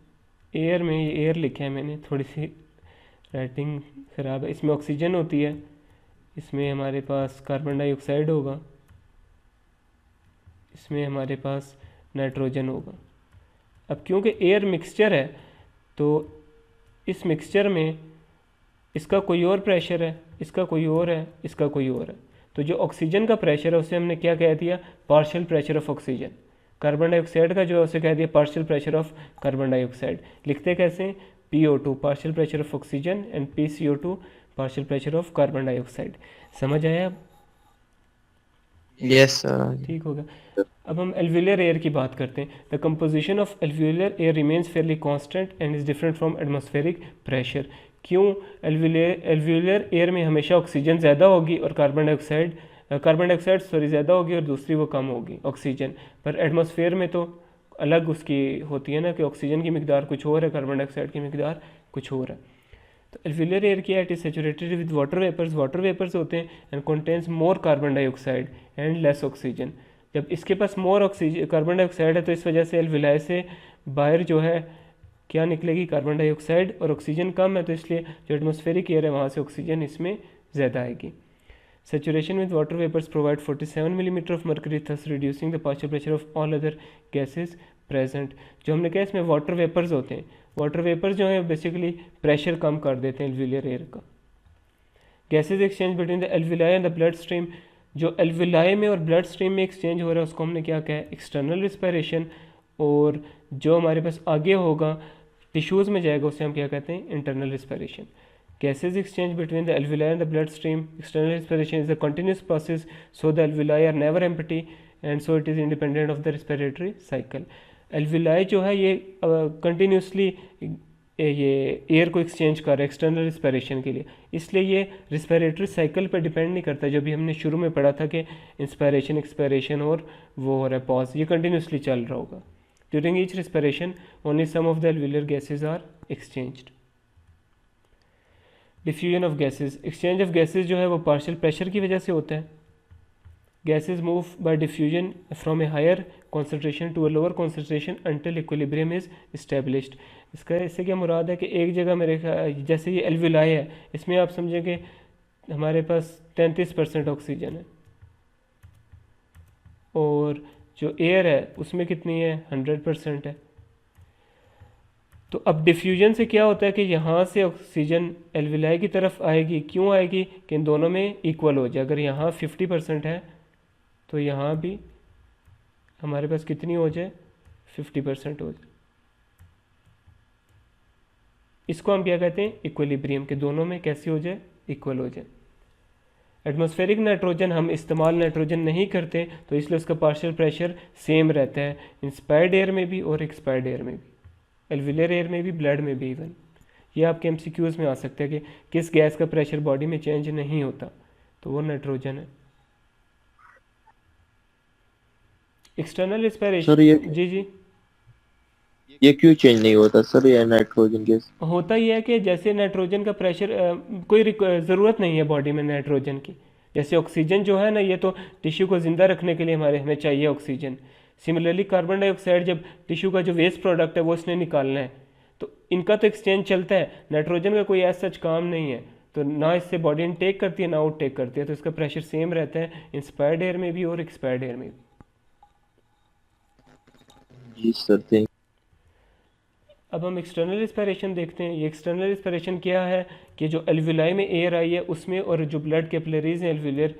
एयर में, ये एयर लिखा है मैंने, थोड़ी सी राइटिंग ख़राब है। इसमें ऑक्सीजन होती है, इसमें हमारे पास कार्बन डाइऑक्साइड होगा, इसमें हमारे पास नाइट्रोजन होगा। अब क्योंकि एयर मिक्सचर है तो इस मिक्सचर में इसका कोई और प्रेशर है, इसका कोई और है, इसका कोई और है। तो जो ऑक्सीजन का प्रेशर है उसे हमने क्या कह दिया? Partial pressure of oxygen. Carbon dioxide का जो है उसे कह दिया partial pressure of carbon dioxide. लिखते कैसे? PO2 partial pressure of oxygen and PCO2 partial pressure of carbon dioxide. समझ आया अब? Yes sir. ठीक हो गया। अब हम एल्वियुलर एयर की बात करते हैं। The composition of alveolar air remains fairly constant and is different from atmospheric pressure. क्यों? एल्वियुलर एयर में हमेशा ऑक्सीजन ज़्यादा होगी और कार्बन डाइऑक्साइड ज़्यादा होगी और दूसरी वो कम होगी ऑक्सीजन। पर एटमॉस्फेयर में तो अलग उसकी होती है ना, कि ऑक्सीजन की मिकदार कुछ और है, कार्बन डाइऑक्साइड की मिकदार कुछ और है। तो एल्वियुलर एयर क्या है? It is saturated with water vapours होते हैं and contains more carbon dioxide and less oxygen. जब इसके पास मोर ऑक्सीजन कार्बन डाइऑक्साइड है तो इस वजह से एल्विलाई से बाहर जो है क्या निकलेगी? कार्बन डाइऑक्साइड, और ऑक्सीजन कम है तो इसलिए जो एटमॉस्फेरिक एयर है वहाँ से ऑक्सीजन इसमें ज़्यादा आएगी। Saturation with water vapors provide 47 millimetre of mercury, thus reducing the partial pressure of all other gases present। जो हमने कहा इसमें वाटर वेपर्स होते हैं, वाटर वेपर्स जो हैं बेसिकली प्रेशर कम कर देते हैं एल्वियुलर एयर का। Gases exchange between the alveoli and the blood stream, जो एल्विलाई में और ब्लड स्ट्रीम में एक्सचेंज हो रहा है उसको हमने क्या कहा है? External respiration. और जो हमारे पास आगे होगा टिश्यूज़ में जाएगा उसे हम क्या कहते हैं? Internal respiration. Gases exchange between the alveoli and the bloodstream. External respiration is a continuous process, so the alveoli are never empty and so it is independent of the respiratory cycle. Alveoli जो है ये continuously ये air को exchange कर रहा है external respiration के लिए, इसलिए ये रिस्पिरेटरी साइकिल पर डिपेंड नहीं करता। जो भी हमने शुरू में पढ़ा था कि इंस्पायरेशन एक्सपायरेशन और वो हो रहा है पॉज, ये कंटिन्यूसली चल रहा होगा। During each respiration only some of the alveolar gases are exchanged। Diffusion of gases, exchange of gases जो है वो पार्शियल प्रेशर की वजह से होता है। Gases move by diffusion from a higher concentration to a lower concentration until equilibrium is established. इससे क्या मुराद है कि एक जगह मेरे जैसे ये एल्विलाई है, इसमें आप समझें कि हमारे पास 33% ऑक्सीजन है और जो एयर है उसमें कितनी है, 100% है। तो अब डिफ्यूजन से क्या होता है कि यहाँ से ऑक्सीजन एल्विलाई की तरफ आएगी, क्यों आएगी कि इन दोनों में इक्वल हो जाए। अगर यहाँ 50% है तो यहाँ भी हमारे पास कितनी हो जाए, 50% हो जाए। इसको हम क्या कहते हैं, इक्विलिब्रियम, के दोनों में कैसी हो जाए, इक्वल हो जाए। एटमॉस्फेरिक नाइट्रोजन हम इस्तेमाल नाइट्रोजन नहीं करते तो इसलिए उसका पार्शियल प्रेशर सेम रहता है इंस्पायर्ड एयर में भी और एक्सपायर्ड एयर में भी, एल्विलर एयर में भी, ब्लड में भी इवन। ये आपके एमसीक्यूज में आ सकता है कि किस गैस का प्रेशर बॉडी में चेंज नहीं होता, तो वो नाइट्रोजन है। एक्सटर्नल रिस्पिरेशन, सर जी ये क्यों चेंज नहीं होता सर, ये नाइट्रोजन गैस? होता ही है कि जैसे नाइट्रोजन का प्रेशर कोई ज़रूरत नहीं है बॉडी में नाइट्रोजन की। जैसे ऑक्सीजन जो है ना, ये तो टिश्यू को ज़िंदा रखने के लिए हमें चाहिए ऑक्सीजन। सिमिलरली कार्बन डाइऑक्साइड जब टिश्यू का जो वेस्ट प्रोडक्ट है वो इसने निकालना है, तो इनका तो एक्सचेंज चलता है। नाइट्रोजन का कोई ऐसा सच काम नहीं है, तो ना इससे बॉडी इनटेक करती है ना आउट टेक करती है, तो इसका प्रेशर सेम रहता है इंस्पायर्ड एयर में भी और एक्सपायर्ड एयर में भी। जी सर, थैंक। अब हम एक्सटर्नल रिस्पिरेशन देखते हैं। ये एक्सटर्नल रिस्पिरेशन क्या है कि जो एल्विलाई में एयर आई है उसमें और जो ब्लड कैपिलरीज हैं एल्विलर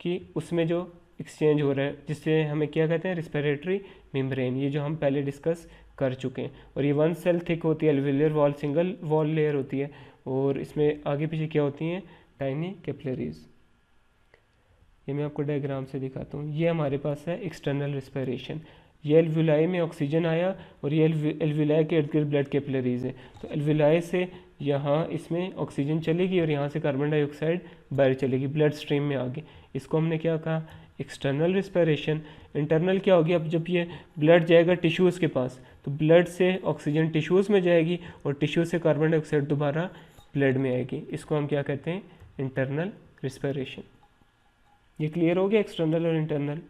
की, उसमें जो एक्सचेंज हो रहा है, जिससे हमें क्या कहते हैं, रिस्पिरेटरी मेम्ब्रेन। ये जो हम पहले डिस्कस कर चुके हैं। और ये 1 सेल थिक होती है alveolar wall, single wall layer होती है, और इसमें आगे पीछे क्या होती हैं, टाइनी कैपिलरीज। ये मैं आपको डायग्राम से दिखाता हूँ। ये हमारे पास है एक्सटर्नल रिस्पिरेशन। ये एल्विलाई में ऑक्सीजन आया और ये एल्विलाई के इर्द गिर्द ब्लड कैपिलरीज है, तो एल्विलाई से यहाँ इसमें ऑक्सीजन चलेगी और यहाँ से कार्बन डाइऑक्साइड बाहर चलेगी ब्लड स्ट्रीम में आगे। इसको हमने क्या कहा, एक्सटर्नल रिस्पिरेशन। इंटरनल क्या होगी, अब जब ये ब्लड जाएगा टिश्यूज़ के पास, तो ब्लड से ऑक्सीजन टिश्यूज़ में जाएगी और टिश्यू से कार्बन डाइऑक्साइड दोबारा ब्लड में आएगी। इसको हम क्या कहते हैं, इंटरनल रिस्पिरेशन। ये क्लियर हो गया एक्सटर्नल और इंटरनल?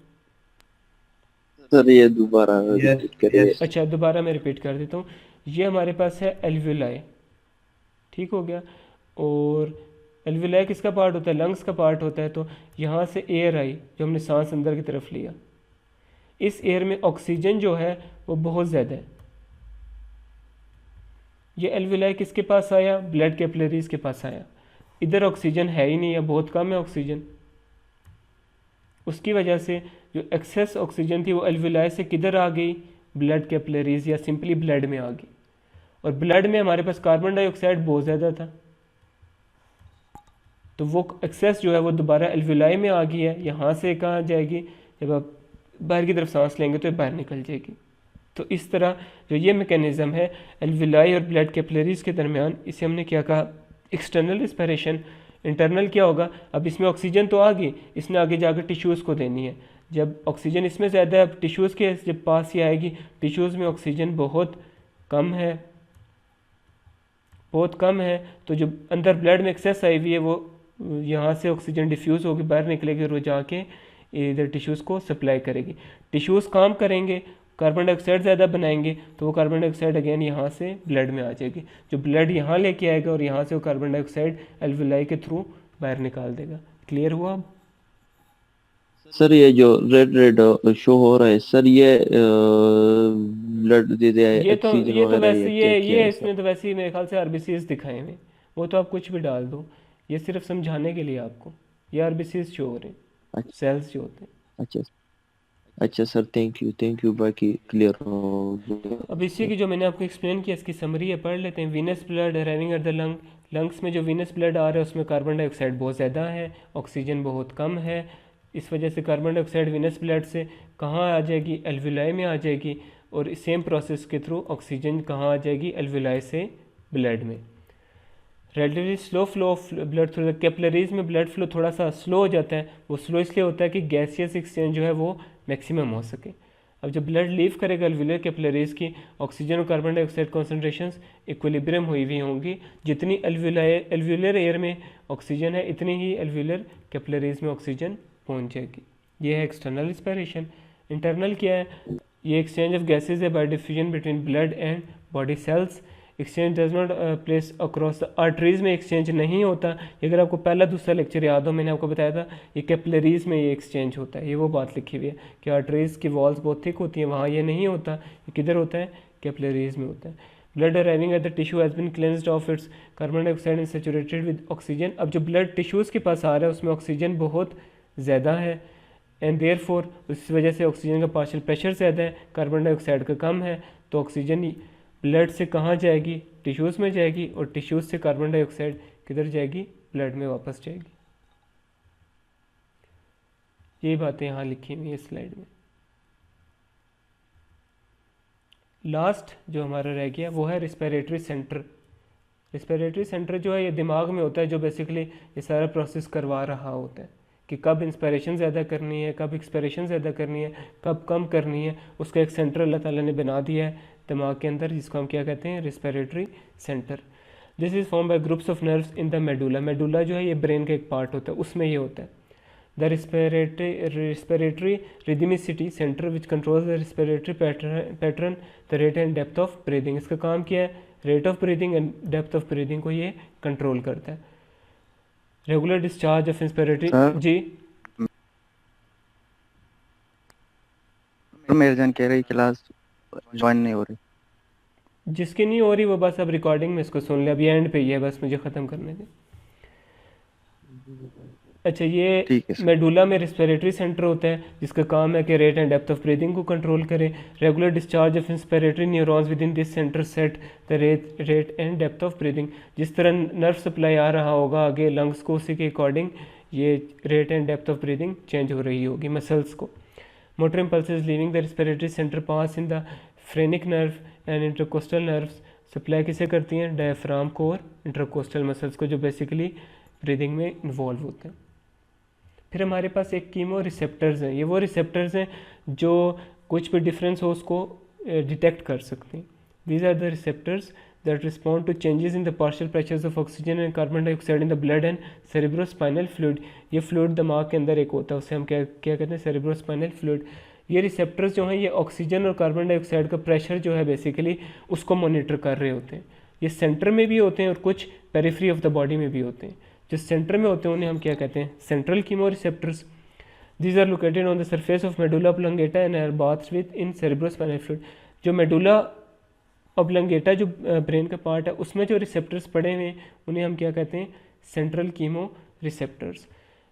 सर ये दोबारा रिपीट करिए। अच्छा, दोबारा मैं रिपीट कर देता हूँ। ये हमारे पास है एल्विलाई, ठीक हो गया। और एल्विलाई किसका पार्ट होता है, लंग्स का पार्ट होता है। तो यहाँ से एयर आई, जो हमने सांस अंदर की तरफ लिया, इस एयर में ऑक्सीजन जो है वो बहुत ज़्यादा है। ये एल्विलाई किसके पास आया, ब्लड कैपिलरीज के पास आया। इधर ऑक्सीजन है ही नहीं, या बहुत कम है ऑक्सीजन। उसकी वजह से जो एक्सेस ऑक्सीजन थी वो एल्विलाई से किधर आ गई, ब्लड कैपिलरीज या सिंपली ब्लड में आ गई। और ब्लड में हमारे पास कार्बन डाइऑक्साइड बहुत ज़्यादा था, तो वो एक्सेस जो है वो दोबारा एल्विलाई में आ गई है। यहाँ से कहाँ जाएगी, जब आप बाहर की तरफ सांस लेंगे तो बाहर निकल जाएगी। तो इस तरह जो ये मैकेनिज़्म है एल्विलाई और ब्लड कैपिलरीज के दरमियान, इसे हमने क्या कहा, एक्सटर्नल रिस्पिरेशन। इंटरनल क्या होगा, अब इसमें ऑक्सीजन तो आ गई, इसने आगे जाकर टिश्यूज़ को देनी है। जब ऑक्सीजन इसमें ज़्यादा है, अब टिश्यूज़ के जब पास ही आएगी, टिश्यूज़ में ऑक्सीजन बहुत कम है, तो जो अंदर ब्लड में एक्सेस आई हुई है वो यहाँ से ऑक्सीजन डिफ्यूज़ होगी, बाहर निकलेगी और वो जाके इधर टिश्यूज़ को सप्लाई करेगी। टिश्यूज़ काम करेंगे, कार्बन डाइऑक्साइड ज़्यादा बनाएंगे, तो वो कार्बन डाइऑक्साइड अगेन यहाँ से ब्लड में आ जाएगी। जो ब्लड यहाँ लेके आएगा और यहाँ से वो कार्बन डाइऑक्साइड एल्विलाई के थ्रू बाहर निकाल देगा। क्लियर हुआ अब? सर ये जो रेड शो हो रहा है सर, ये ब्लड दे दिया है, ये तो वैसे ये सर? इसमें तो वैसे ही मेरे ख्याल से आरबीसीज दिखाए हुए, वो तो आप कुछ भी डाल दो, ये सिर्फ समझाने के लिए आपको। ये आरबीसीज शो हो रहे हैं, सेल्स जो होते हैं। अच्छा अच्छा सर, थैंक यू, बाकी क्लियर हो गया। अब इसी की जो मैंने आपको एक्सप्लेन किया, इसकी समरी है, पढ़ लेते हैं। Venous blood arriving at the lung, lungs में जो वीनस ब्लड आ रहा है उसमें कार्बन डाइऑक्साइड बहुत ज़्यादा है, ऑक्सीजन बहुत कम है। इस वजह से कार्बन डाइऑक्साइड वीनस ब्लड से कहाँ आ जाएगी, एल्विलाई में आ जाएगी, और सेम प्रोसेस के थ्रू ऑक्सीजन कहाँ आ जाएगी, एल्विलाई से ब्लड में। Relatively slow flow of blood through the capillaries में ब्लड फ्लो थोड़ा सा स्लो हो जाता है। वो स्लो इसलिए होता है कि गैसियस एक्सचेंज जो है वो मैक्सिमम हो सके। अब जब ब्लड लीव करेगा एल्वुलर कैपिलरीज की, ऑक्सीजन और कार्बन डाइऑक्साइड कॉन्सेंट्रेशंस इक्विलिब्रियम हुई हुई होंगी। जितनी एल्वुलर एयर में ऑक्सीजन है इतनी ही एल्वुलर कैपिलरीज में ऑक्सीजन पहुंच जाएगी। ये है एक्सटर्नल रिस्पिरेशन। इंटरनल क्या है? ये एक्सचेंज ऑफ गैसेज है bye diffusion between blood and body cells. Exchange does not place across the arteries में एक्सचेंज नहीं होता। ये अगर आपको पहला दूसरा लेक्चर याद हो, मैंने आपको बताया था ये कैपिलरीज में ये एक्सचेंज होता है। ये वो बात लिखी हुई है कि आर्टरीज की वॉल्स बहुत थिक होती हैं, वहाँ ये नहीं होता। ये किधर होता है? कैपिलरीज में होता है। Blood arriving at the tissue has been cleansed of its carbon dioxide and saturated with oxygen. अब जो ब्लड टिश्यूज़ के पास आ रहा है उसमें ऑक्सीजन बहुत ज़्यादा है एंड देयरफॉर उस वजह से ऑक्सीजन का पार्शियल प्रेशर ज़्यादा है, कार्बन डाइऑक्साइड का कम है। तो ऑक्सीजन ब्लड से कहाँ जाएगी? टिश्यूज़ में जाएगी, और टिश्यूज़ से कार्बन डाइऑक्साइड किधर जाएगी? ब्लड में वापस जाएगी। यही बातें यहाँ लिखी हुई हैं स्लाइड में। लास्ट जो हमारा रह गया वो है रिस्पिरेटरी सेंटर। रिस्पिरेटरी सेंटर जो है ये दिमाग में होता है, जो बेसिकली ये सारा प्रोसेस करवा रहा होता है कि कब इंस्पिरेशन ज़्यादा करनी है, कब एक्सपिरेशन ज़्यादा करनी है, कब कम करनी है। उसका एक सेंटर अल्लाह ताला ने बना दिया है दिमाग के अंदर, जिसको हम क्या कहते हैं? Respiratory centre. This is form by groups of nerves in the medulla. Medulla जो है ये ब्रेन का एक पार्ट होता है, उसमें ये होता है। The respiratory rhythmicity centre which controls the respiratory pattern, the rate and depth of breathing. इसका काम क्या है? Rate of breathing and depth of breathing को ये कंट्रोल करता है। रेगुलर डिस्चार्ज ऑफ इंस्पिरेटरी जी। मेरे जान कह रही क्लास ज्वाइन नहीं हो रही। जिसकी नहीं हो रही वो बस अब रिकॉर्डिंग में इसको सुन ले। अभी एंड पे ही है, बस मुझे ख़त्म करने दें। अच्छा, ये ठीक है सर। मेडुला में रिस्पिरेटरी सेंटर होता है जिसका काम है कि rate and depth of breathing को कंट्रोल करे। Regular discharge of inspiratory neurons with in this centre set the rate and depth of breathing. जिस तरह नर्व सप्लाई आ रहा होगा आगे लंग्स को, उसी के अकॉर्डिंग ये rate and depth of breathing change हो रही होगी मसल्स को। Motor impulses leaving the respiratory centre pass in the phrenic nerve and intercostal nerves. Supply किसे करती हैं? डायफ्राम को और इंटरकोस्टल मसल्स को, जो बेसिकली ब्रीदिंग में इन्वॉल्व होते हैं। फिर हमारे पास एक कीमो रिसेप्टर्स हैं। ये वो रिसेप्टर्स हैं जो कुछ भी डिफरेंस हो उसको डिटेक्ट कर सकते हैं। These are the receptors that respond to changes in the partial pressures of oxygen and carbon dioxide in the blood and cerebrospinal fluid. ये फ्लूइड दिमाग के अंदर एक होता है, उसे हम क्या कहते हैं? Cerebrospinal fluid. ये रिसेप्टर्स जो हैं ये ऑक्सीजन और कार्बन डाइऑक्साइड का प्रेशर जो है बेसिकली उसको मॉनिटर कर रहे होते हैं। ये सेंटर में भी होते हैं और कुछ पेरिफेरी ऑफ द बॉडी में भी होते हैं। जो सेंटर में होते हैं उन्हें हम क्या कहते हैं? Central chemo receptors. These are located on the surface of medulla oblongata and are bathed within cerebrospinal fluid. जो मेडुला ऑब्लंगेटा जो ब्रेन का पार्ट है उसमें जो रिसेप्टर्स पड़े हुए हैं उन्हें हम क्या कहते हैं? Central chemo receptors.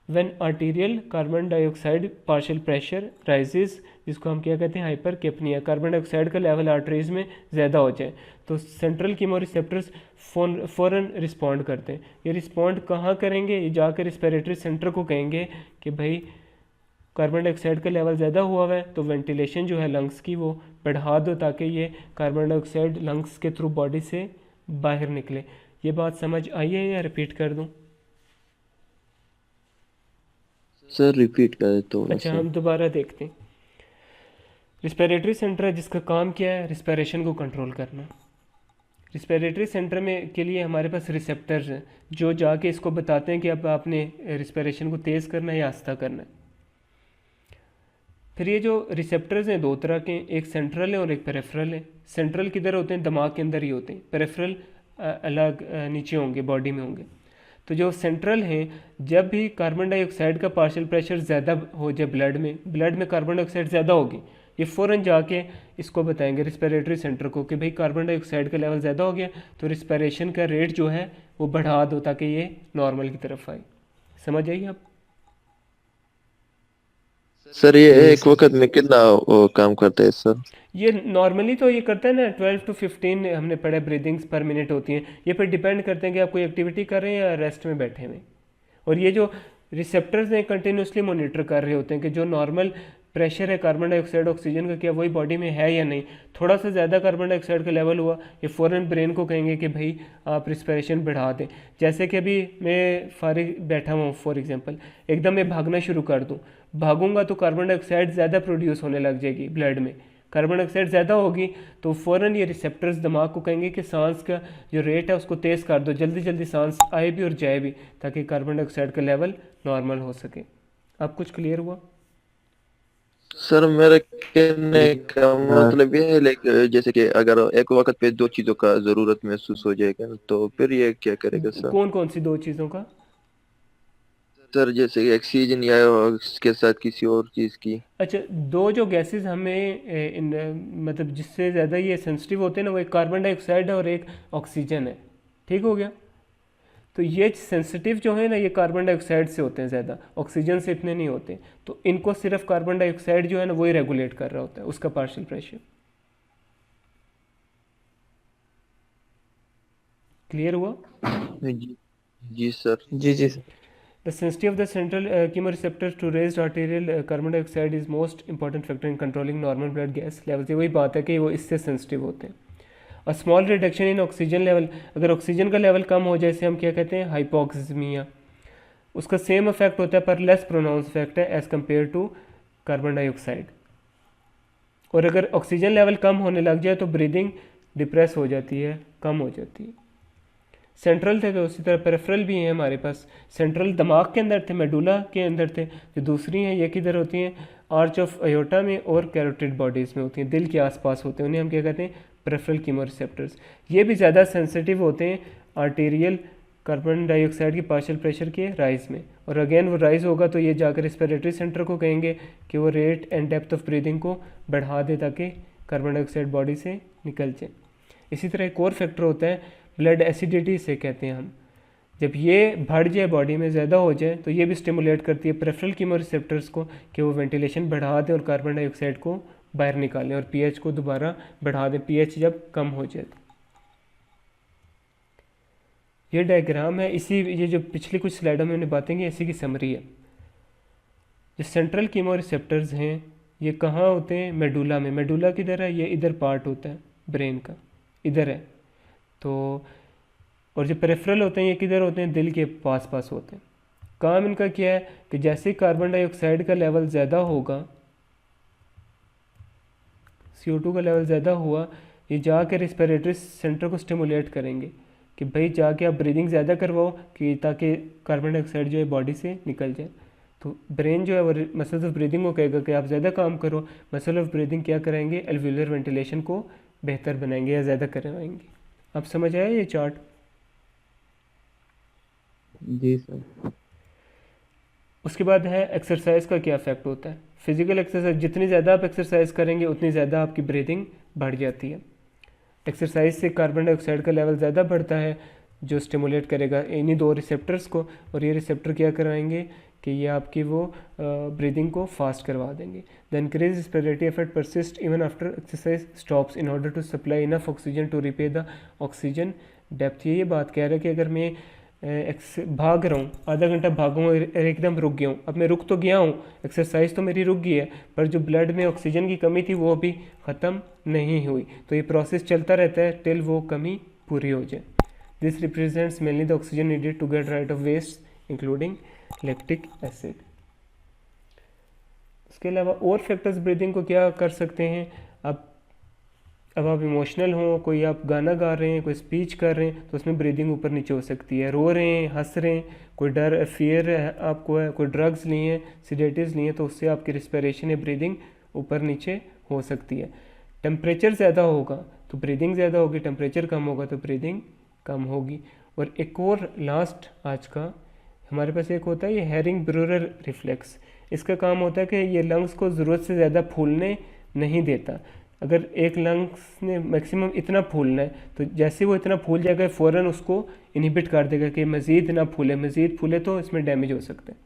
When arterial carbon dioxide partial pressure rises, जिसको हम क्या कहते हैं? हाइपर कैपनिया। कार्बन डाइऑक्साइड का लेवल आर्टरीज में ज़्यादा हो जाए तो सेंट्रल कीमो रिसेप्टर्स फ़ौरन रिस्पॉन्ड करते हैं। ये रिस्पॉन्ड कहाँ करेंगे? ये जाकर रिस्पिरेटरी सेंटर को कहेंगे कि भाई कार्बन डाइऑक्साइड का लेवल ज़्यादा हुआ है तो वेंटिलेशन जो है लंग्स की वो बढ़ा दो ताकि ये कार्बन डाइऑक्साइड लंग्स के थ्रू बॉडी से बाहर निकले। ये बात समझ आई है या रिपीट कर दूँ? सर रिपीट कर तो। अच्छा, हम दोबारा देखते हैं। रिस्पिरेटरी सेंटर है जिसका काम क्या है? रिस्पिरेशन को कंट्रोल करना। रिस्पिरेटरी सेंटर में के लिए हमारे पास रिसेप्टर्स हैं जो जाके इसको बताते हैं कि अब आपने रिस्पिरेशन को तेज़ करना है या आहिस्ता करना है। फिर ये जो रिसेप्टर्स हैं दो तरह के, एक सेंट्रल है और एक पेरिफेरल है। सेंट्रल किधर होते हैं? दिमाग के अंदर ही होते हैं। पेरिफेरल अलग नीचे होंगे, बॉडी में होंगे। तो जो सेंट्रल हैं, जब भी कार्बन डाइऑक्साइड का पार्शियल प्रेशर ज़्यादा हो जाए ब्लड में कार्बन डाइऑक्साइड ज़्यादा होगी, ये फ़ौरन जाके इसको बताएंगे रिस्पिरेटरी सेंटर को कि भाई कार्बन डाइऑक्साइड का लेवल ज़्यादा हो गया तो रिस्पिरेशन का रेट जो है वो बढ़ा दो ताकि ये नॉर्मल की तरफ आए। समझ आइए आप? सर ये एक वक्त में कितना काम करता है सर? ये नॉर्मली तो ये करता है ना 12 to 15 हमने पढ़ा ब्रीदिंग्स पर मिनट होती हैं। ये फिर डिपेंड करते हैं कि आप कोई एक्टिविटी कर रहे हैं या रेस्ट में बैठे हुए। और ये जो रिसेप्टर्स हैं कंटिन्यूसली मॉनिटर कर रहे होते हैं कि जो नॉर्मल प्रेशर है कार्बन डाइऑक्साइड ऑक्सीजन का क्या वही बॉडी में है या नहीं। थोड़ा सा ज़्यादा कार्बन डाइऑक्साइड का लेवल हुआ, ये फ़ौरन ब्रेन को कहेंगे कि भाई आप रिस्पिरेशन बढ़ा दें। जैसे कि अभी मैं फारिग बैठा हुआ हूँ फॉर एग्जांपल, एकदम मैं भागना शुरू कर दूँ, भागूंगा तो कार्बन डाइऑक्साइड ज़्यादा प्रोड्यूस होने लग जाएगी ब्लड में। कार्बन डाइऑक्साइड ज़्यादा होगी तो फ़ौरन ये रिसेप्टर्स दिमाग को कहेंगे कि सांस का जो रेट है उसको तेज़ कर दो, जल्दी जल्दी सांस आए भी और जाए भी, ताकि कार्बन डाइऑक्साइड का लेवल नॉर्मल हो सके। अब कुछ क्लियर हुआ? सर मेरे कहने का मतलब ये है लाइक जैसे कि अगर एक वक्त पे दो चीजों का जरूरत महसूस हो जाएगा तो फिर ये क्या करेगा सर? कौन कौन सी दो चीज़ों का? सर जैसे कि ऑक्सीजन या उसके साथ किसी और चीज की। अच्छा, दो जो गैसेस हमें मतलब जिससे ज़्यादा ये सेंसिटिव होते हैं ना, वो एक कार्बन डाइऑक्साइड है और एक ऑक्सीजन है। ठीक हो गया? तो ये सेंसिटिव जो है ना, ये कार्बन डाइऑक्साइड से होते हैं ज़्यादा, ऑक्सीजन से इतने नहीं होते। तो इनको सिर्फ कार्बन डाइऑक्साइड जो है ना वही रेगुलेट कर रहा होता है, उसका पार्शियल प्रेशर। क्लियर हुआ? जी सर। जी sir. The sensitivity of the central chemoreceptors to raised arterial carbon dioxide is most important factor in controlling normal blood gas levels। ये वही बात है कि वो इससे सेंसिटिव होते हैं। और small reduction in oxygen level, अगर ऑक्सीजन का लेवल कम हो जाए इसे हम क्या कहते हैं? हाइपोक्सीमिया। उसका सेम इफेक्ट होता है पर लेस प्रोनाउंस इफेक्ट है as compare to carbon dioxide. और अगर ऑक्सीजन लेवल कम होने लग जाए तो ब्रीदिंग डिप्रेस हो जाती है, कम हो जाती है। सेंट्रल थे तो उसी तरह पेरिफेरल भी हैं हमारे पास। सेंट्रल दिमाग के अंदर थे, मेडुला के अंदर थे। जो दूसरी हैं ये किधर होती हैं? आर्च ऑफ अयोटा में और कैरोटिड बॉडीज़ में होती हैं, दिल के आसपास होते हैं। उन्हें हम क्या कहते हैं? Peripheral chemoreceptors. ये भी ज़्यादा सेंसिटिव होते हैं आर्टेरियल कार्बन डाइऑक्साइड की पार्शियल प्रेशर के राइज में। और अगेन वो राइज होगा तो ये जाकर रेस्पिरेटरी सेंटर को कहेंगे कि वो rate and depth of breathing को बढ़ा दे ताकि कार्बन डाइऑक्साइड बॉडी से निकल जाए। इसी तरह एक और फैक्टर होता है ब्लड एसिडिटी से कहते हैं हम। जब ये बढ़ जाए बॉडी में ज़्यादा हो जाए तो ये भी स्टिमुलेट करती है पेरिफेरल कीमोरिसेप्टर्स को कि वो वेंटिलेशन बढ़ा दें और कार्बन डाइऑक्साइड को बाहर निकालें और पीएच को दोबारा बढ़ा दें, पीएच जब कम हो जाए। ये डायग्राम है, इसी ये जो पिछली कुछ स्लाइडों में मैंने बातें की इसी की समरी है। जो सेंट्रल कीमोरिसेप्टर्स हैं ये कहाँ होते हैं? मेडुला में। मेडुला किधर है? ये इधर पार्ट होता है ब्रेन का, इधर है। तो और जो पेरिफेरल होते हैं ये किधर होते हैं? दिल के पास पास होते हैं। काम इनका क्या है कि जैसे कार्बन डाइऑक्साइड का लेवल ज़्यादा होगा, CO2 का लेवल ज़्यादा हुआ, ये जाकर रेस्पिरेटरी सेंटर को स्टिमुलेट करेंगे कि भाई जाके आप ब्रीदिंग ज़्यादा करवाओ कि ताकि कार्बन डाइऑक्साइड जो है बॉडी से निकल जाए। तो ब्रेन जो है वो मसल्स ऑफ ब्रीदिंग को कहेगा कि आप ज़्यादा काम करो। मसल ऑफ ब्रीदिंग क्या कराएंगे? एल्वियोलर वेंटिलेशन को बेहतर बनाएंगे या ज़्यादा करवाएंगे। अब समझ आया ये चार्ट? जी सर। उसके बाद है एक्सरसाइज का क्या इफेक्ट होता है। फिजिकल एक्सरसाइज, जितनी ज़्यादा आप एक्सरसाइज करेंगे उतनी ज़्यादा आपकी ब्रीदिंग बढ़ जाती है। एक्सरसाइज से कार्बन डाइऑक्साइड का लेवल ज़्यादा बढ़ता है जो स्टिमुलेट करेगा इन्हीं दो रिसेप्टर्स को, और ये रिसेप्टर क्या कराएंगे कि ये आपकी वो ब्रीदिंग को फास्ट करवा देंगे। The increase respiratory effect persist even after exercise stops in order to supply enough oxygen to repay the oxygen depth. ये बात कह रहा है कि अगर मैं भाग रहा हूँ, आधा घंटा भागूँ और एकदम रुक गया हूँ, अब मैं रुक तो गया हूँ, एक्सरसाइज तो मेरी रुक गई है, पर जो ब्लड में ऑक्सीजन की कमी थी वो अभी ख़त्म नहीं हुई। तो ये प्रोसेस चलता रहता है टिल वो कमी पूरी हो जाए। This represents mainly the oxygen needed to get rid of waste including lactic acid. उसके अलावा और फैक्टर्स ब्रीदिंग को क्या कर सकते हैं? अब आप इमोशनल हो, कोई आप गाना गा रहे हैं, कोई स्पीच कर रहे हैं तो उसमें ब्रीदिंग ऊपर नीचे हो सकती है। रो रहे हैं, हंस रहे हैं, कोई डर फियर है आपको है, कोई ड्रग्स लिए हैं, सिडेटिव्स लिए हैं, तो उससे आपकी रिस्पिरेशन या ब्रीदिंग ऊपर नीचे हो सकती है। टेम्परेचर ज़्यादा होगा तो ब्रीदिंग ज़्यादा होगी, टेम्परेचर कम होगा तो ब्रीदिंग कम होगी। और एक और लास्ट आज का हमारे पास एक होता है ये हेरिंग ब्रूरर रिफ्लेक्स। इसका काम होता है कि ये लंग्स को ज़रूरत से ज़्यादा फूलने नहीं देता। अगर एक लंग्स ने मैक्सिमम इतना फूलना है तो जैसे वो इतना फूल जाएगा फ़ौरन उसको इनहिबिट कर देगा कि मज़ीद ना फूले, मज़ीद फूले तो इसमें डैमेज हो सकता है।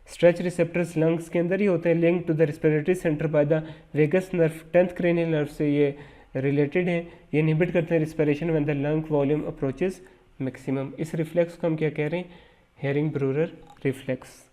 स्ट्रेच रिसेप्टर्स लंग्स के अंदर ही होते हैं, link to the respiratory centre by the vagus nerve, 10th cranial nerve से ये रिलेटेड है। ये इनहिबिट करते हैं respiration when the lung volume approaches maximum. इस रिफ्लेक्स को हम क्या कह रहे हैं? Hering Breuer reflex.